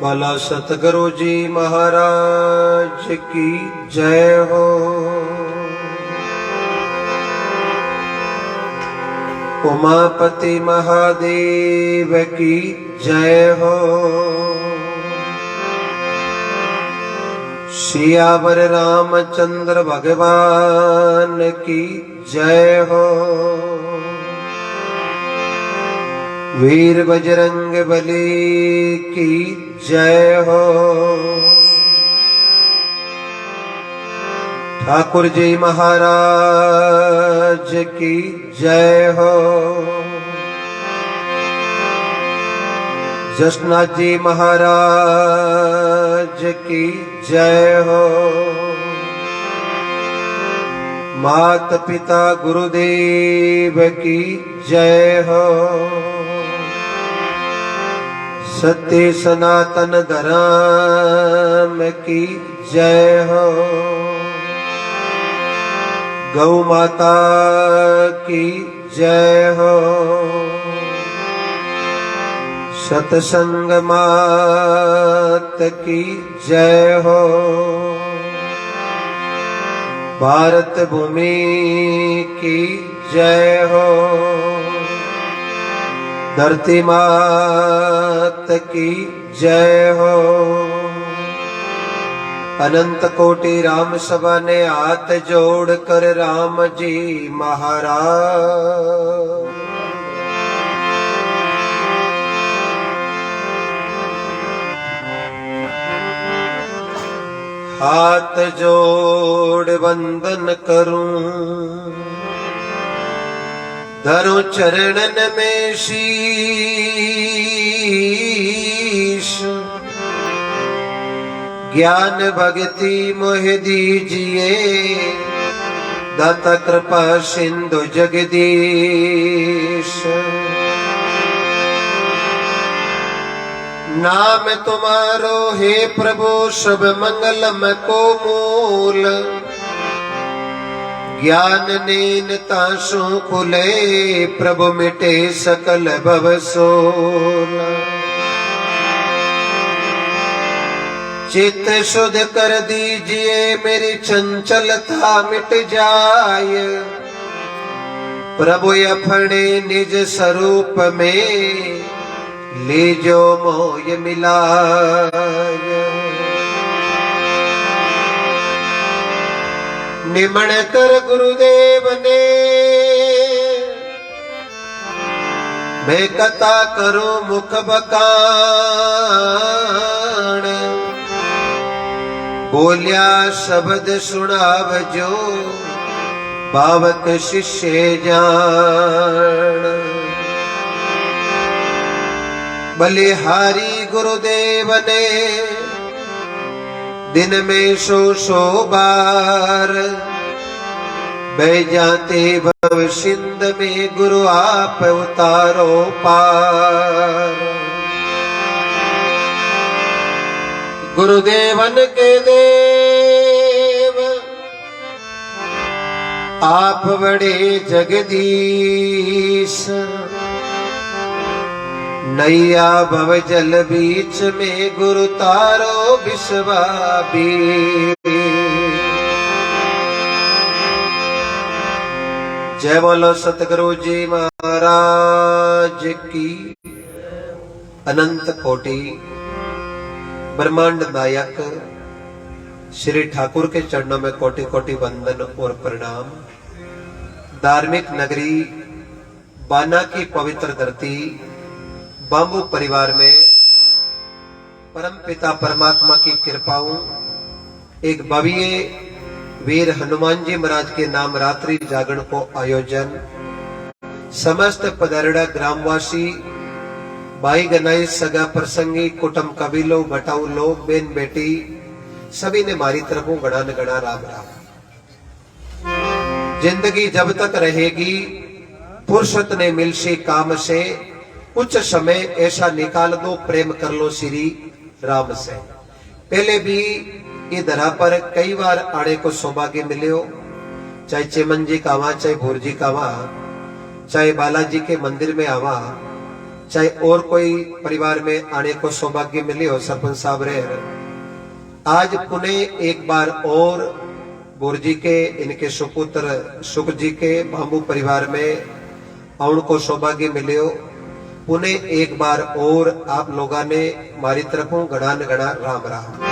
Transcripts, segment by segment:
बोलो सतगुरु जी महाराज की जय हो। उमापति महादेव की जय हो। सियावर रामचंद्र भगवान की जय हो। वीर बजरंग बली की जय हो। ठाकुर जी महाराज की जय हो। जसनाथ जी महाराज की जय हो। माता पिता गुरुदेव की जय हो। सत्य सनातन धर्म की जय हो। गौ माता की जय हो। सतसंग मात की जय हो। भारत भूमि की जय हो। धरती मात की जय हो। अनंत कोटि राम सभा ने हाथ जोड़कर राम जी महाराज। हाथ जोड़ वंदन करूं, धरूं चरणन में शीश। ज्ञान भक्ति मोहि दीजिए, दाता कृपा सिंधु जगदीश। नाम तुम्हारो हे प्रभु सब मंगलम को मूल। ज्ञान नेन तासु खुले, प्रभु मिटे सकल भव सोल। चित्त शुद्ध कर दीजिए, मेरी चंचलता मिट जाए। प्रभु अपने निज स्वरूप में ले जो मोय मिलाय। निमण कर गुरुदेव ने मैं कथा करूं मुख बकान। बोलिया शब्द सुनावजो, भावक शिष्य जान। बलिहारी गुरुदेव ने दिन में सौ बार बह जाते भव सिंध में, गुरु आप उतारो पार। गुरुदेवन के देव आप बड़े जगदीश। नैया भव जल बीच में, गुरु तारो विश्वाबी। जय बोलो सतगुरु जी महाराज की। अनंत कोटि ब्रह्मांड नायक श्री ठाकुर के चरणों में कोटि कोटि वंदन और प्रणाम। धार्मिक नगरी बाना की पवित्र धरती बांबू परिवार में परम पिता परमात्मा की कृपाओं एक भव्य वीर हनुमान जी महाराज के नाम रात्रि जागरण को आयोजन समस्त पधारेड़ा ग्रामवासी भाई गनाई सगा प्रसंगी कुटुंब कबीलों बटाऊ लोग बेन बेटी सभी ने मारी तरफों गणा न गणा राम राम। जिंदगी जब तक रहेगी फुर्सत ने मिलसी काम से, कुछ समय ऐसा निकाल दो प्रेम कर लो श्री राम से। पहले भी ये धरा पर कई बार आने को सौभाग्य मिले हो, चाहे चेमन जी का आवा, चाहे भोर जी का आवा, चाहे बालाजी के मंदिर में आवा, चाहे और कोई परिवार में आने को सौभाग्य मिले हो सरपंच साहब रे, आज पुनः एक बार और बोर जी के इनके सुपुत्र सुख जी के बाबू परिवार में आने को सौभाग्य मिले हो। पुनः एक बार और आप लोगों ने मारी तरफों गणा न गणा राम राम।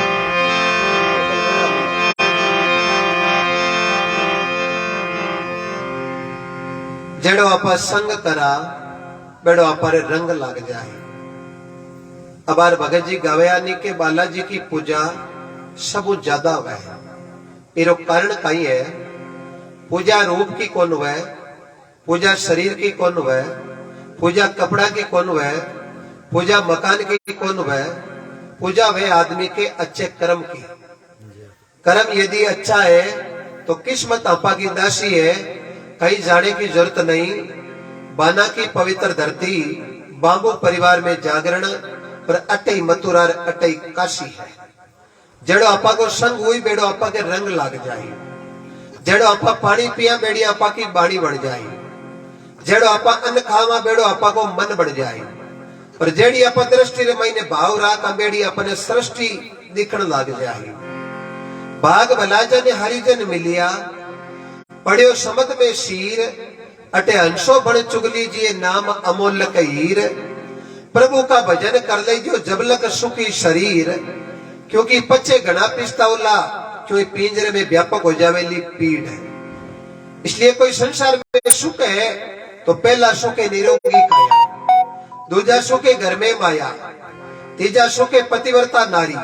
जेड़ो आपा संग करा बेड़ो आपारे रंग लग जाए। अबार भगत जी गवयानी के बालाजी की पूजा सबू ज्यादा हुआ है। इरो कारण कहीं है, पूजा रूप की कौन हुआ है, पूजा शरीर की कौन हुआ है, पूजा कपड़ा की कौन हुआ है, पूजा मकान की कौन हुआ है, पूजा वे आदमी के अच्छे कर्म की। कर्म यदि अच्छा है तो किस्मत आपा की दासी है, कहीं जाने की जरूरत नहीं। बाना की पवित्र धरती बाबू परिवार में जागरण और अटई मथुरा अटई काशी है। जेड़ो आपा को संग हुई बेड़ो आपा के रंग लाग जाए। जेड़ो आपा पानी पिया बेड़ी आपा की बाणी बढ़ जाए। जेड़ो आपा अन्न खावा बेड़ो आपा को मन बढ़ जाए। और जेड़ी आपा दृष्टि रे महीने भाव राख बेड़ी अपने सृष्टि दिखण लाग जाए। भाग भलाजन हरिजन मिलिया पढ़ियो समद में शीर, अटे हंसो बण चुगली जी नाम अमोलक हीर। प्रभु का भजन कर ले जो जबलक सुखी शरीर, क्योंकि पच्चे घना पिस्तावला क्यों पिंजरे में व्यापक हो जावेली पीड़ है। इसलिए कोई संसार में सुख है तो पहला सुख है निरोगी काया, दूजा सुख है घर में माया, तीजा सुख है पतिव्रता नारी,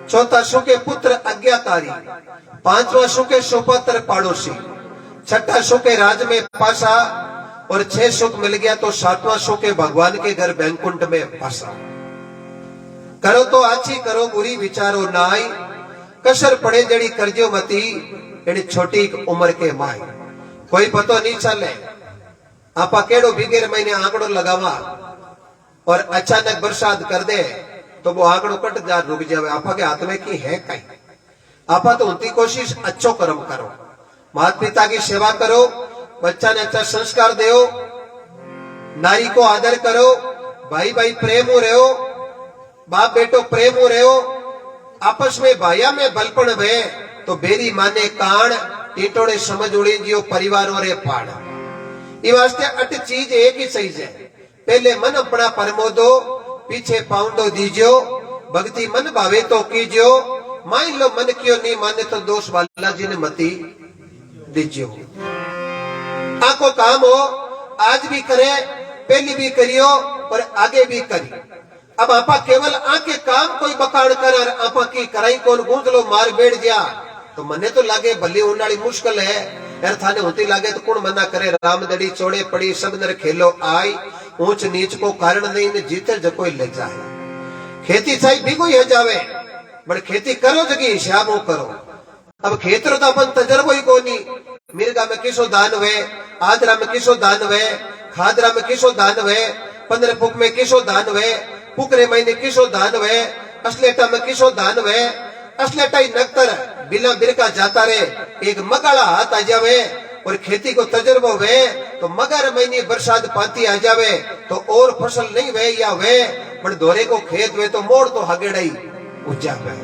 चौथा सुख है पुत्र आज्ञाकारी, पांचवा सुख है सुपत्र पड़ोसी, छठा सुख है राज में पासा, और 6 सुख मिल गया तो 7वां सुख है भगवान के घर बैंकुंठ में पासा। करो तो अच्छी करो बुरी विचारो नाई, कसर पड़े जड़ी करजो मती एनी छोटी उम्र के माई। कोई पतो नहीं चले आपा केड़ो बिगेर महीने आंकड़ो लगावा और अचानक बरसात कर दे तो वो आंकड़ो कट जा रुक जावे। आपा के हाथ में की है कहीं। आपा तो उनकी कोशिश अच्छो कर्म करो, माता पिता की सेवा करो, बच्चा ने अच्छा संस्कार दो, नारी को आदर करो, भाई भाई प्रेम हो रहे हो, बाप बेटो प्रेम हो रहे हो, आपस में भाइया में बलपण वे तो बेरी माने कान टीटोड़े समझ उड़ी जियो परिवार और पाड़। ये वास्ते अट चीज एक ही सही है। पहले मन अपना परमोदो, पीछे पाउंडो दीजियो, भक्ति मन भावे तो कीजियो, मान लो मन क्यों नहीं माने तो दोष वाला जी ने मती दीजियो। आको काम हो आज भी करे, पहली भी करियो और आगे भी करी। अब आपा केवल आके काम कोई बकाड़ कर आपा की कराई कौन गूंज लो मार बैठ गया तो मने तो लागे भली उनाड़ी मुश्किल है यार, थाने होती लागे तो कौन मना करे। रामदड़ी चौड़े पड़ी सब नर खेलो आई, ऊंच नीच को कारण नहीं ने जीते जो कोई ले जाए। खेती चाहे भी कोई है जावे बट खेती करो जगी हिसाब हो करो। अब खेतर तो अपन तजर्बो ही कोनी, मिर्गा में किसो दान वे, आदरा में किसो दान वे, खादरा में किसो दान वे, 15 फुक में किसो दान वे, पुकरे महीने किसो दान वे, असलेटा में किसो दान वे, असलेटा ही नक्तर बिना बिरका जाता रे, एक मगाड़ा हाथ आ जावे और खेती को तजर्बो वे तो मगर महीने बरसात पाती आ जावे तो और फसल नहीं वे या वे पर दोरे को खेत वे तो मोड़ तो हगेड़ाई उज्जा वे।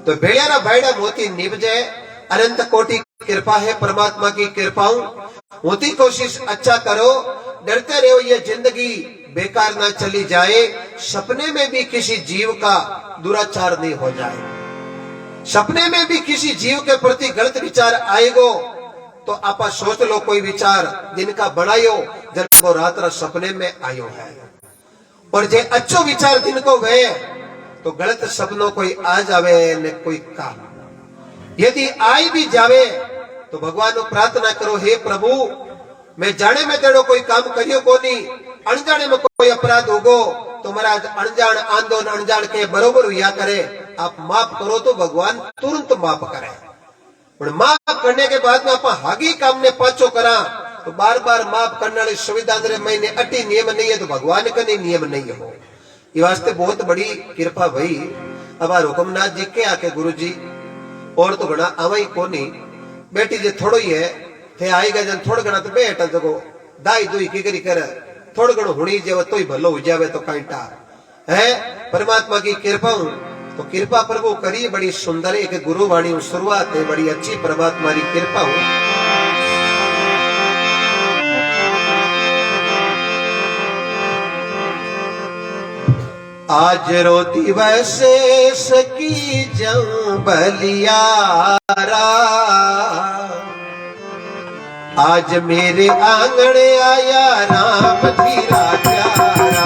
तो बेड़ियारा भाईड़ा मोती निभजे, अनंत कोटि कृपा है परमात्मा की कृपाऊं, होती कोशिश अच्छा करो, डरते रहो ये जिंदगी बेकार ना चली जाए, सपने में भी किसी जीव का दुराचार नहीं हो जाए। सपने में भी किसी जीव के प्रति गलत विचार आएगो तो आप सोच लो कोई विचार जिनका बनायो जब वो रात रात सपने में आयो है, और जे अच्छो विचार दिन को वे तो गलत सपनों कोई आ जावे न कोई काम। यदि आई भी जावे तो भगवान को प्रार्थना करो, हे प्रभु मैं जाने में तेरो कोई काम करियो को नहीं, अनजाने में कोई अपराध होगो तो महाराज अनजान आंदोलन अनजान के बरोबर हुआ करे, आप माफ करो तो भगवान तुरंत माफ करे। पर माफ करने के बाद में आप हागी काम ने पाचो करा तो बार बार माफ करने वाली सुविधा महीने अटी नियम नहीं है तो भगवान का नहीं नियम नहीं हो। ये वास्ते बहुत बड़ी कृपा भई। अब हुकुमनाथ जी के आके गुरु जी और तो घना आवा ही कोनी, बेटी जे थोड़ो ही है थे आएगा जन थोड़ा घना तो बेटा जगो दाई दुई की करी कर थोड़ा घणो हुणी जावे तो ही भलो हो जावे तो कहीं टार है परमात्मा की कृपा तो कृपा प्रभु करी बड़ी सुंदर एक गुरु वाणी शुरुआत है बड़ी अच्छी परमात्मा की कृपा हो। आज रोती वैसे सकी जं बलियारा आज मेरे आंगन आया राम धीरा प्यारा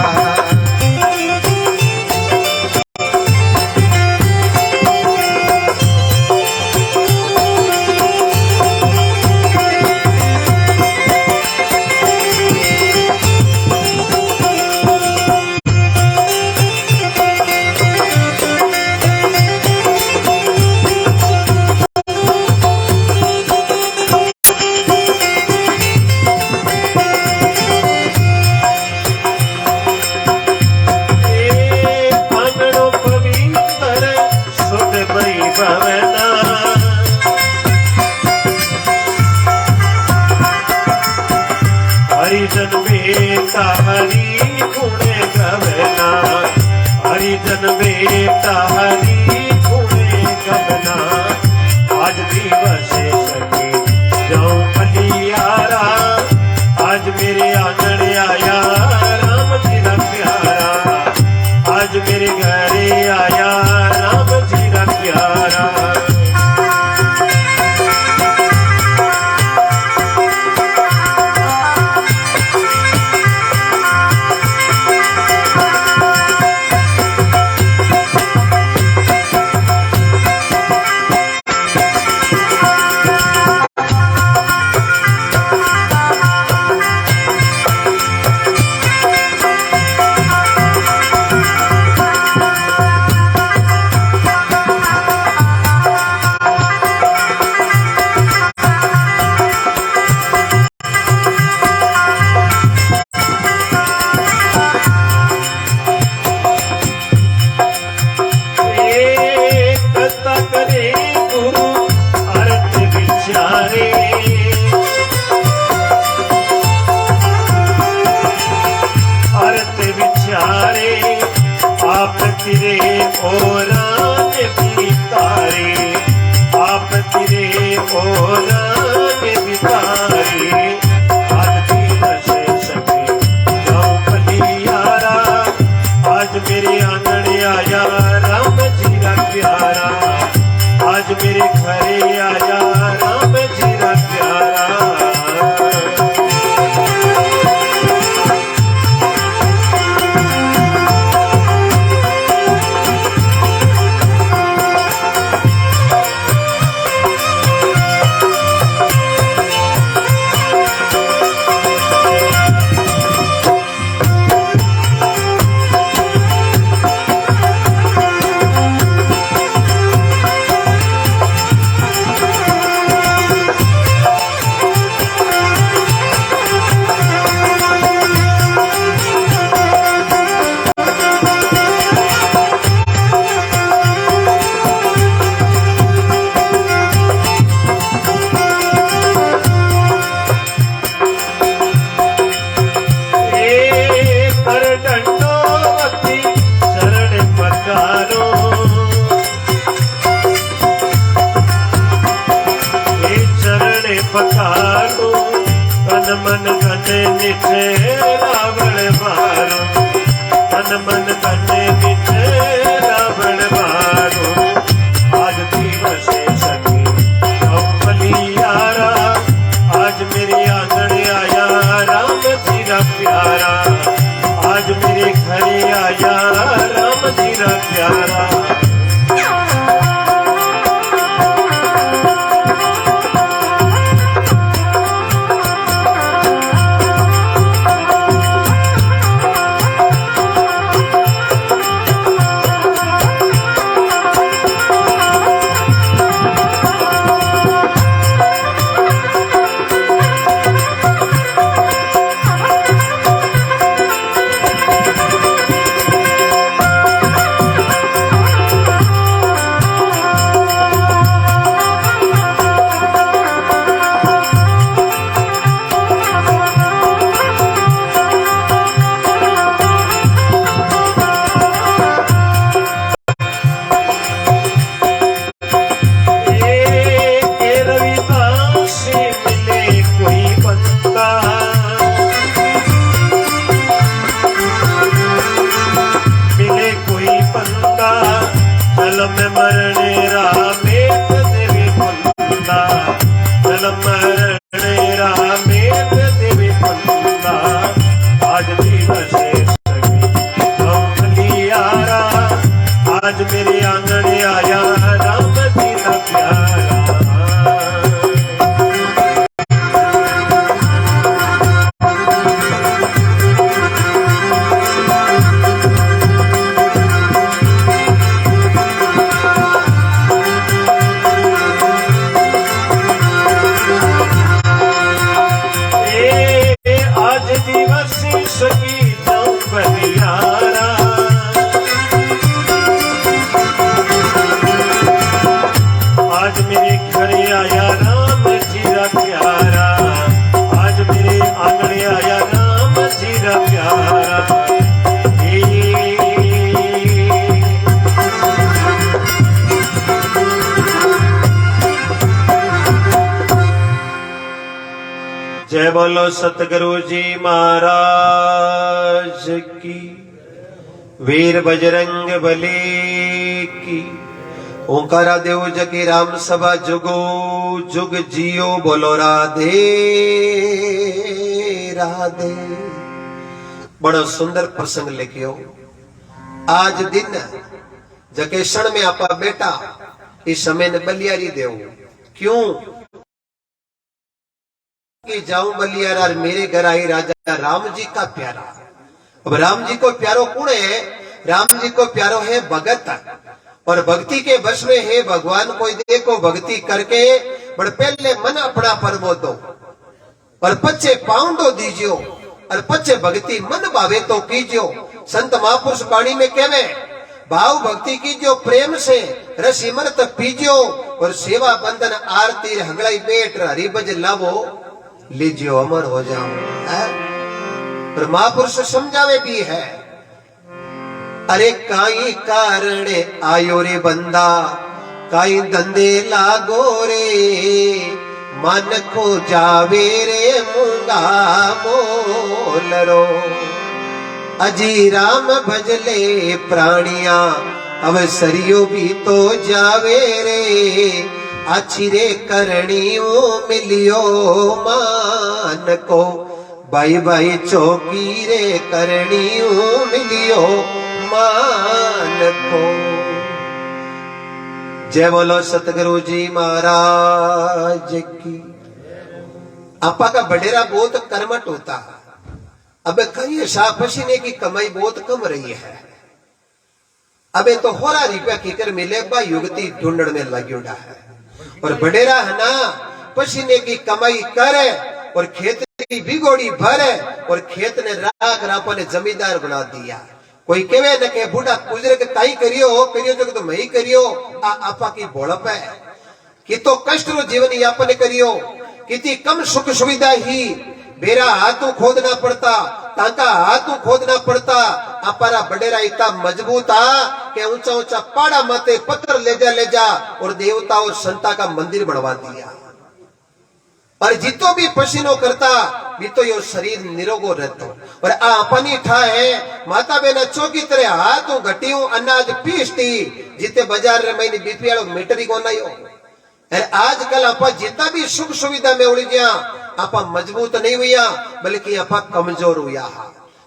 हरिजन बेटा हरि गुणे गवना हरिजन बेटा हरि गुणे गवना आज दिवस सके जाऊं बलियारा आज मेरे आंगन आया राम जी का प्यारा आज मेरे घरे आया राम जी का प्यारा तिरे ओरान बितारे आप तिरे ओरान बितारे आज दिवस सके जाऊं बलियारा आज मेरे आंगन आया राम जी का प्यारा आज मेरे घरे आया राम जी का प्यारा पकारो तन मन धन निठे रावण मारो तन मन धन निठे रावण मारो आज दिवस सके जाऊं बलियारा आज मेरे आंगन आया राम जी का प्यारा आज मेरे घरे आया राम जी का प्यारा मरणे रामे देवी फुल्ला जन्म मरणे रामे देवी फुल्ला आज दिवस सखी बलियारा आज मेरे आंगन आया राम जी का प्यारा जय बोलो सतगुरु जी महाराज की वीर बजरंग बली की ओंकारा देव जगी राम सभा जुगो जुग जियो बोलो राधे राधे। बड़ा सुंदर प्रसंग लेके आज दिन जके क्षण में आपा बेटा इस समय ने बलियारी देव क्यों कि जाऊं बलियारा मेरे घर आई राजा राम जी का प्यारा। अब राम जी को प्यारो कौन है? राम जी को प्यारो है भगत और भक्ति के वश में है भगवान कोई देखो भक्ति करके बड़ पहले मन अपना परमो दो और पच्चे पाउंडो दीजियो और पच्चे भक्ति मन भावे तो कीजियो। संत महापुरुष वाणी में कहवे भाव भक्ति कीजियो प्रेम से रस इमरत पीजियो और सेवा बंधन आरती हगड़ाई बेट हरिभज लावो लीजियो अमर हो जाओ। पर महापुरुष समझावे भी है अरे काई कारण आयो रे बंदा काई धंधे लागो रे मन को जावे रे मूंगा मोल रो अजी राम भजले प्राणिया अवसरियो भी तो जावे रे अच्छी रे करनियो मिलियो मान को भाई भाई चौकी रे करनियो मिलियो मान को। जय बोलो सतगुरु जी महाराज की। आपा का बडेरा बहुत कर्मठ होता। अब कहीं शाह पसीने की कमाई बहुत कम रही है। अबे तो होरा रुपया कीकर मिले बा युगती ढूंढने में लग्योड़ा है और बडेरा है ना पसीने की कमाई करे और खेत की बिगोड़ी भरे और खेत ने राग रापा ने जमींदार बना दिया। कोई कहे न के बूढ़ा गुजरे के ताई करियो जो तो मैं ही करियो आपा की भोड़प है कि तो कष्ट रो जीवन यापन करियो कितनी कम सुख सुविधा ही बेरा हाथों खोदना पड़ता टाका हाथों खोदना पड़ता। अपारा बडेरा इतना मजबूत था कि ऊंचा ऊंचा पाड़ा माते पत्थर ले जा और देवता और संता का मंदिर बनवा दिया। और जितो भी पसीनो करता भी तो यो शरीर निरोगो रहतो और अपनी ठा है माता बेना चौकी तरह हाथों घटियों अनाज पीसती जिते बाजार रे महीने बीपीआलो मीटरी को नहीं हो। आजकल आपा जितना भी सुख सुविधा में उड़ गया आपा मजबूत नहीं हुआ बल्कि आपा कमजोर हुआ।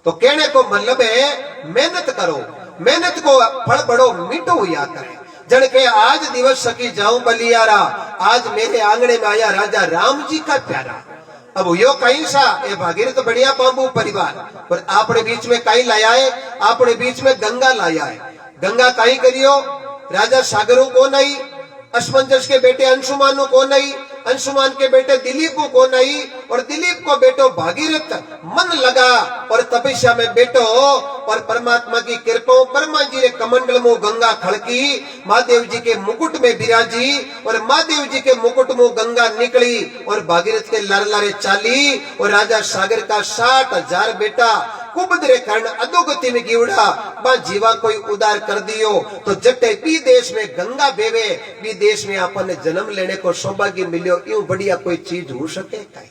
तो कहने को मतलब है मेहनत करो मेहनत को फल बड़ो मीठो हुआ करे। जन के आज दिवस सकी जाऊं बलियारा आज मेरे आंगणे में आया राजा राम जी का प्यारा। अब यो कहीं सा ये भागीरथ बढ़िया बाबू परिवार पर आपने बीच में कहीं लाया है आपने बीच में गंगा लाया है। गंगा कहीं करियो राजा सागरों को नहीं असमंजस के बेटे अंशुमानों को नहीं अंशुमान के बेटे दिलीप को नहीं और दिलीप को बेटो भागीरथ मन लगा और तपस्या में बेटो और परमात्मा की कृपा ब्रह्मा जी ने कमंडल में गंगा खड़की महादेव जी के मुकुट में विराजी और महादेव जी के मुकुट में गंगा निकली और भागीरथ के लर लरे चाली और राजा सागर का 60,000 बेटा कुबदरे कर्ण अधोगति में गिवड़ा बा जीवा कोई उदार कर दियो। तो जटे भी देश में गंगा बेवे भी देश में अपन जन्म लेने को सौभाग्य मिलियो यूं बढ़िया कोई चीज हो सके कहीं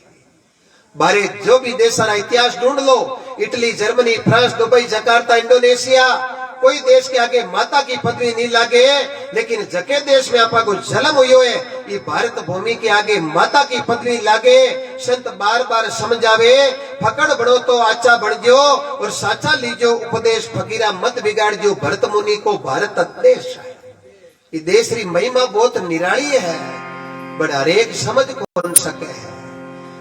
बारे जो भी देश सारा इतिहास ढूंढ लो Italy Germany France Dubai Jakarta Indonesia कोई देश के आगे माता की पदवी नहीं लागे, लेकिन जके देश में आपा को जन्म हुई है ये भारत भूमि के आगे माता की पदवी लागे। संत बार बार समझावे, फकड़ बड़ो तो आचा बन जो और साचा लीजो उपदेश, फकीरा मत बिगाड़ जो भरत मुनि को भारत देश है। ये देश री महिमा बहुत निराली है, बड़ा हरेक समझ कौन सके है।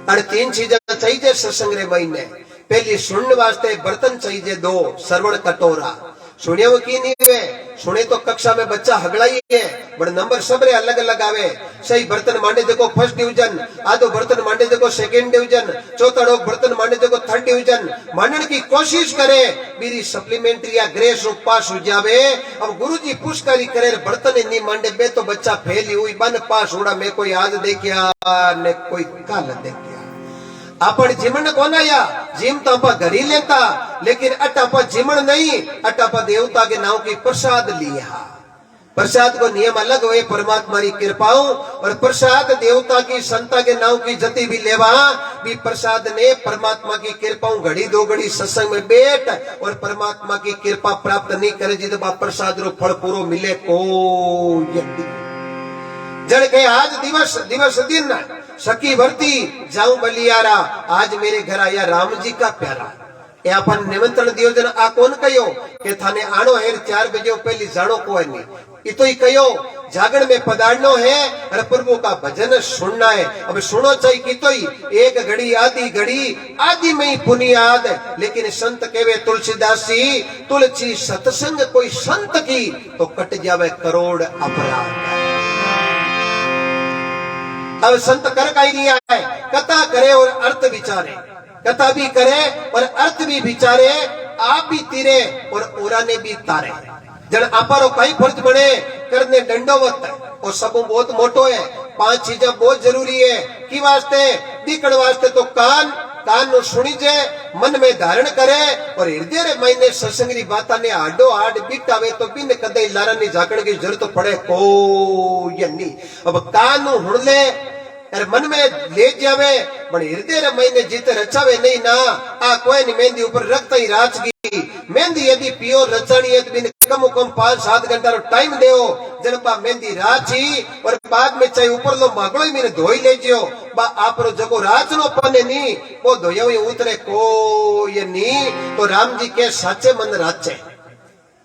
और तीन चीजें चाहिए सत्संग रे महीने। पहली सुनने वास्ते बर्तन चाहिए, दो श्रवण कटोरा। सुने वो की नहीं वे, सुने तो कक्षा में बच्चा हगड़ाई है, बड़े नंबर सबरे अलग अलग आवे। सही बर्तन मांडे देखो फर्स्ट डिवीजन, आधो बर्तन मांडे देखो सेकंड डिवीजन, चौथा लोग बर्तन मांडे देखो थर्ड डिवीजन। मांडने की कोशिश करे, मेरी सप्लीमेंट्री या ग्रेस रूप पास हो जावे। अब गुरुजी पुष्कारी करे बर्तन नहीं मांडे बे तो बच्चा फेल हुई बन पास होड़ा। मैं कोई आज देखिया ने कोई कल देखिया। आपण जीवन कोना या जिम तो आप घरी लेता, लेकिन अटापा जीवन नहीं, अटापा देवता के नाम की प्रसाद लिया। प्रसाद को नियम अलग हुए, परमात्मा की कृपाओं और प्रसाद देवता की संता के नाम की जति भी लेवा भी प्रसाद ने परमात्मा की कृपाओं घड़ी दो घड़ी सत्संग में बैठ और परमात्मा की कृपा प्राप्त नहीं करे जिद बा प्रसाद रो फल पूरो मिले को जड़ के आज दिवस दिवस दिन सखी भरती जाऊं बलियारा, आज मेरे घर आया राम जी का प्यारा। ये अपन निमंत्रण दियो जन आ कौन कयो के थाने आनो है 4 बजे पहली जानो को है नहीं, इतो ही कयो जागरण में पधारनो है और प्रभु का भजन सुनना है। अब सुनो चाहिए कि तो ही एक घड़ी आदि में ही पुनियाद। लेकिन संत केवे तुलसीदास जी, तुलसी सत्संग कोई संत की तो कट जावे करोड़ अपराध। अब संत कर का ही दिया है, कथा करे और अर्थ विचारे, कथा भी करे और अर्थ भी विचारे, आप भी तीरे और ओरा ने भी तारे। जन आपारो कई फर्ज बने करने दंडोवत और सब बहुत मोटो है। 5 चीजें बहुत जरूरी है कि वास्ते दिखण वास्ते तो कान नो सुनी जे, मन में धारण करे और हृदय रे महीने सत्संग री बाता ने आडो आड बिटावे तो बिन कदे लारा नी झाकण की जरूरत पड़े को यन्नी। अब कान नु हुण ले और मन में ले जावे पण हृदय रे महीने जीत रचावे नहीं ना। आ कोई नी मेहंदी ऊपर रखता ही राजगी। मेहंदी यदि पियो रचानी है तो बिन कम 5-7 घंटा रो टाइम देओ। जनपा मेहंदी राची और बाद में चाहे ऊपर लो मागड़ो ही मेरे धोई ले जियो बा आपरो जगो राचनो पने नी वो धोयो ही उतरे को ये नी। तो राम जी के साचे मन राचे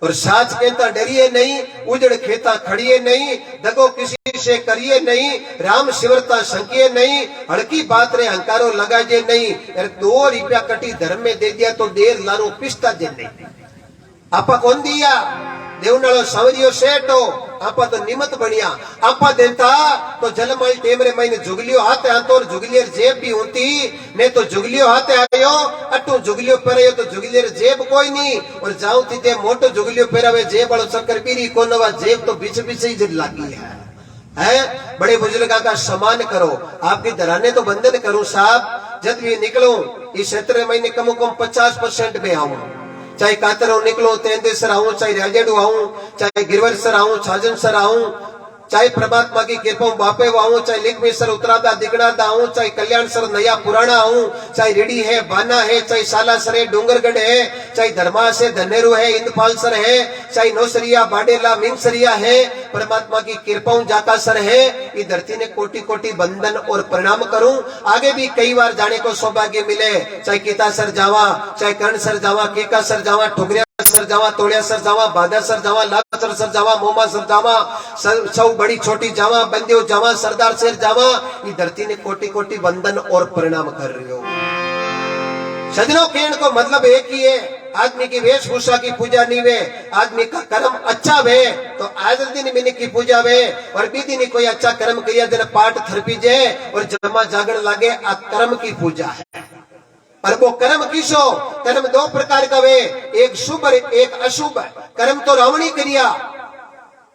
और साच कहता डरिए नहीं, उजड़ खेता खड़िए नहीं, दगो किसी से करिए नहीं, राम शिवरता संकिए नहीं, हड़की बात रे हंकारो लगाजे नहीं। 2 रुपया कटी धर्म में दे दिया तो देर लारो पिस्ता जे नहीं। आपा कौन दिया देवनालो सांवरियो सेठो, आपा तो निमत बनिया। आपा देता तो जलमल टेमरे महीने जुगलियो हाथे आतो और जुगलियर जेब भी होती ने तो जुगलियो हाथे आयो अटू जुगलियो पहरायो तो जुगलियर जेब कोई नहीं और जाऊं थी जे मोटो जुगलियो पहरावे जेब वालो चक्कर पीरी कोनवा जेब तो बीच ही जब लागी है। बड़े बुजुर्गा का सम्मान करो, आपके दराने तो बंधन करूं साहब। जब भी निकलो इस क्षेत्र महीने कम 50% में आऊं, चाहे कातर निकलो तेंदेसर आऊं, चाहे राजेडू आऊं, चाहे गिरवर सर आऊं, छाजन सर आऊं, चाहे परमात्मा की कृपा बापे आऊं, चाहे लिखमेश्वर उतरादा दिगड़ादा आऊं, चाहे कल्याण सर नया पुराना आऊं, चाहे रेडी है बाना है, चाहे साला सर है डूंगरगढ़ है, चाहे धर्मा से धनेरू है इंदपाल सर है, चाहे नौसरिया बाडेला मिंगसरिया है, परमात्मा की कृपाओं जाका सर है। ये धरती ने कोटि कोटि बंधन और प्रणाम करूं। आगे भी कई बार जाने को सौभाग्य मिले, चाहे कीता सर जावा, चाहे कर्ण सर जावा, केका सर जावा, ठुगरिया सर जावा, तोड़िया सर जावा, बादा सर जावा, लाचर सर जावा, मोमा सर जावा, सब बड़ी छोटी जावा, बंदियो जावा, सरदार शेर जावा। ये धरती ने कोटि कोटि वंदन और प्रणाम कर रही हो। सजनों कहने को मतलब एक ही है, आदमी की वेशभूषा की पूजा नहीं वे, आदमी का कर्म अच्छा वे तो आज दिन मिनी की पूजा वे और बीदी ने कोई अच्छा कर्म किया जन पाठ थरपी जे और जमा जागरण लागे, आ कर्म की पूजा है। और वो कर्म किसो, कर्म 2 प्रकार का वे, एक शुभ और एक अशुभ। कर्म तो रावणी करिया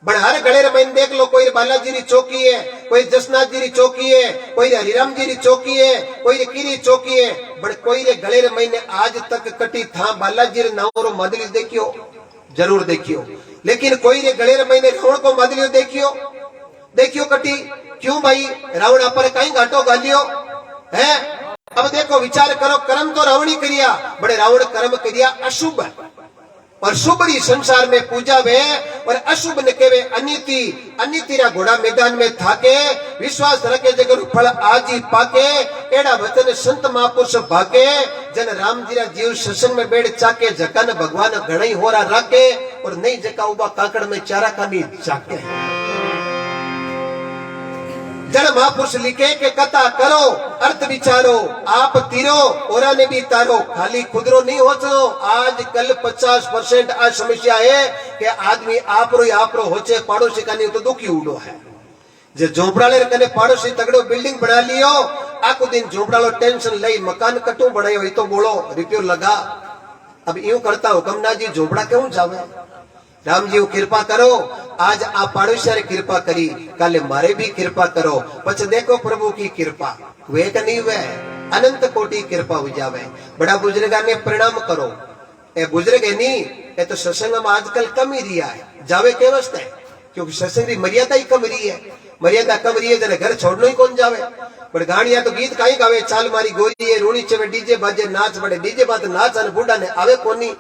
बढ़ार गले रमन देख लो, कोई बालाजी री चौकी है, कोई जसनाथ जी री चौकी है, कोई हरिराम जी री चौकी है, कोई किरी चौकी है, बट कोई रे गले महीने आज तक कटी था बालाजी रे नाम रो मदली देखियो जरूर देखियो, लेकिन कोई रे गले महीने रावण को मदलियो देखियो कटी क्यों भाई, रावण पर कहीं घाटो गालियो है। अब देखो विचार करो, कर्म तो रावणी करिया, बड़े रावण कर्म करिया अशुभ और शुभ री संसार में पूजा वे और अशुभ ने केवे अनिति अनिति रा घोड़ा मैदान में थाके विश्वास रखे जगर फल आज ही पाके एड़ा वचन संत महापुरुष भाके जन राम जी रा जीव सत्संग में बैठ चाके जकन भगवान घणई होरा राखे और नहीं जका उबा काकड़ में चारा कानी जाके जन महापुरुष लिखे के कथा करो अर्थ विचारो आप तीरो और ने भी तारो खाली खुदरो नहीं होचो आज कल 50% आ समस्या है कि आदमी आपरो होचे पड़ोसी का नहीं तो दुखी उड़ो है जे झोपड़ाले कने पड़ोसी तगड़ो बिल्डिंग बना लियो आको दिन झोपड़ालो टेंशन लई मकान कटू बनायो ई तो बोलो रुपयो लगा अब यूं करता हुकमना जी झोपड़ा क्यों जावे राम जी कृपा करो आज आप पड़ोसिया कृपा करी काले मारे भी कृपा करो पछ देखो प्रभु की कृपा वे नहीं वे अनंत कोटि कृपा हो जावे बड़ा बुजुर्गा ने प्रणाम करो ए बुजुर्ग है नहीं ये तो सत्संग में आजकल कम ही रिया है जावे के वास्ते क्योंकि सत्संग की मर्यादा ही कम रही है मर्यादा कम रही है जने घर छोड़नो ही कौन जावे पर गाड़िया तो गीत काई गावे चाल मारी गोरी है रोणी चवे डीजे बाजे नाच बड़े डीजे बात नाच और बूढ़ा ने आवे कोनी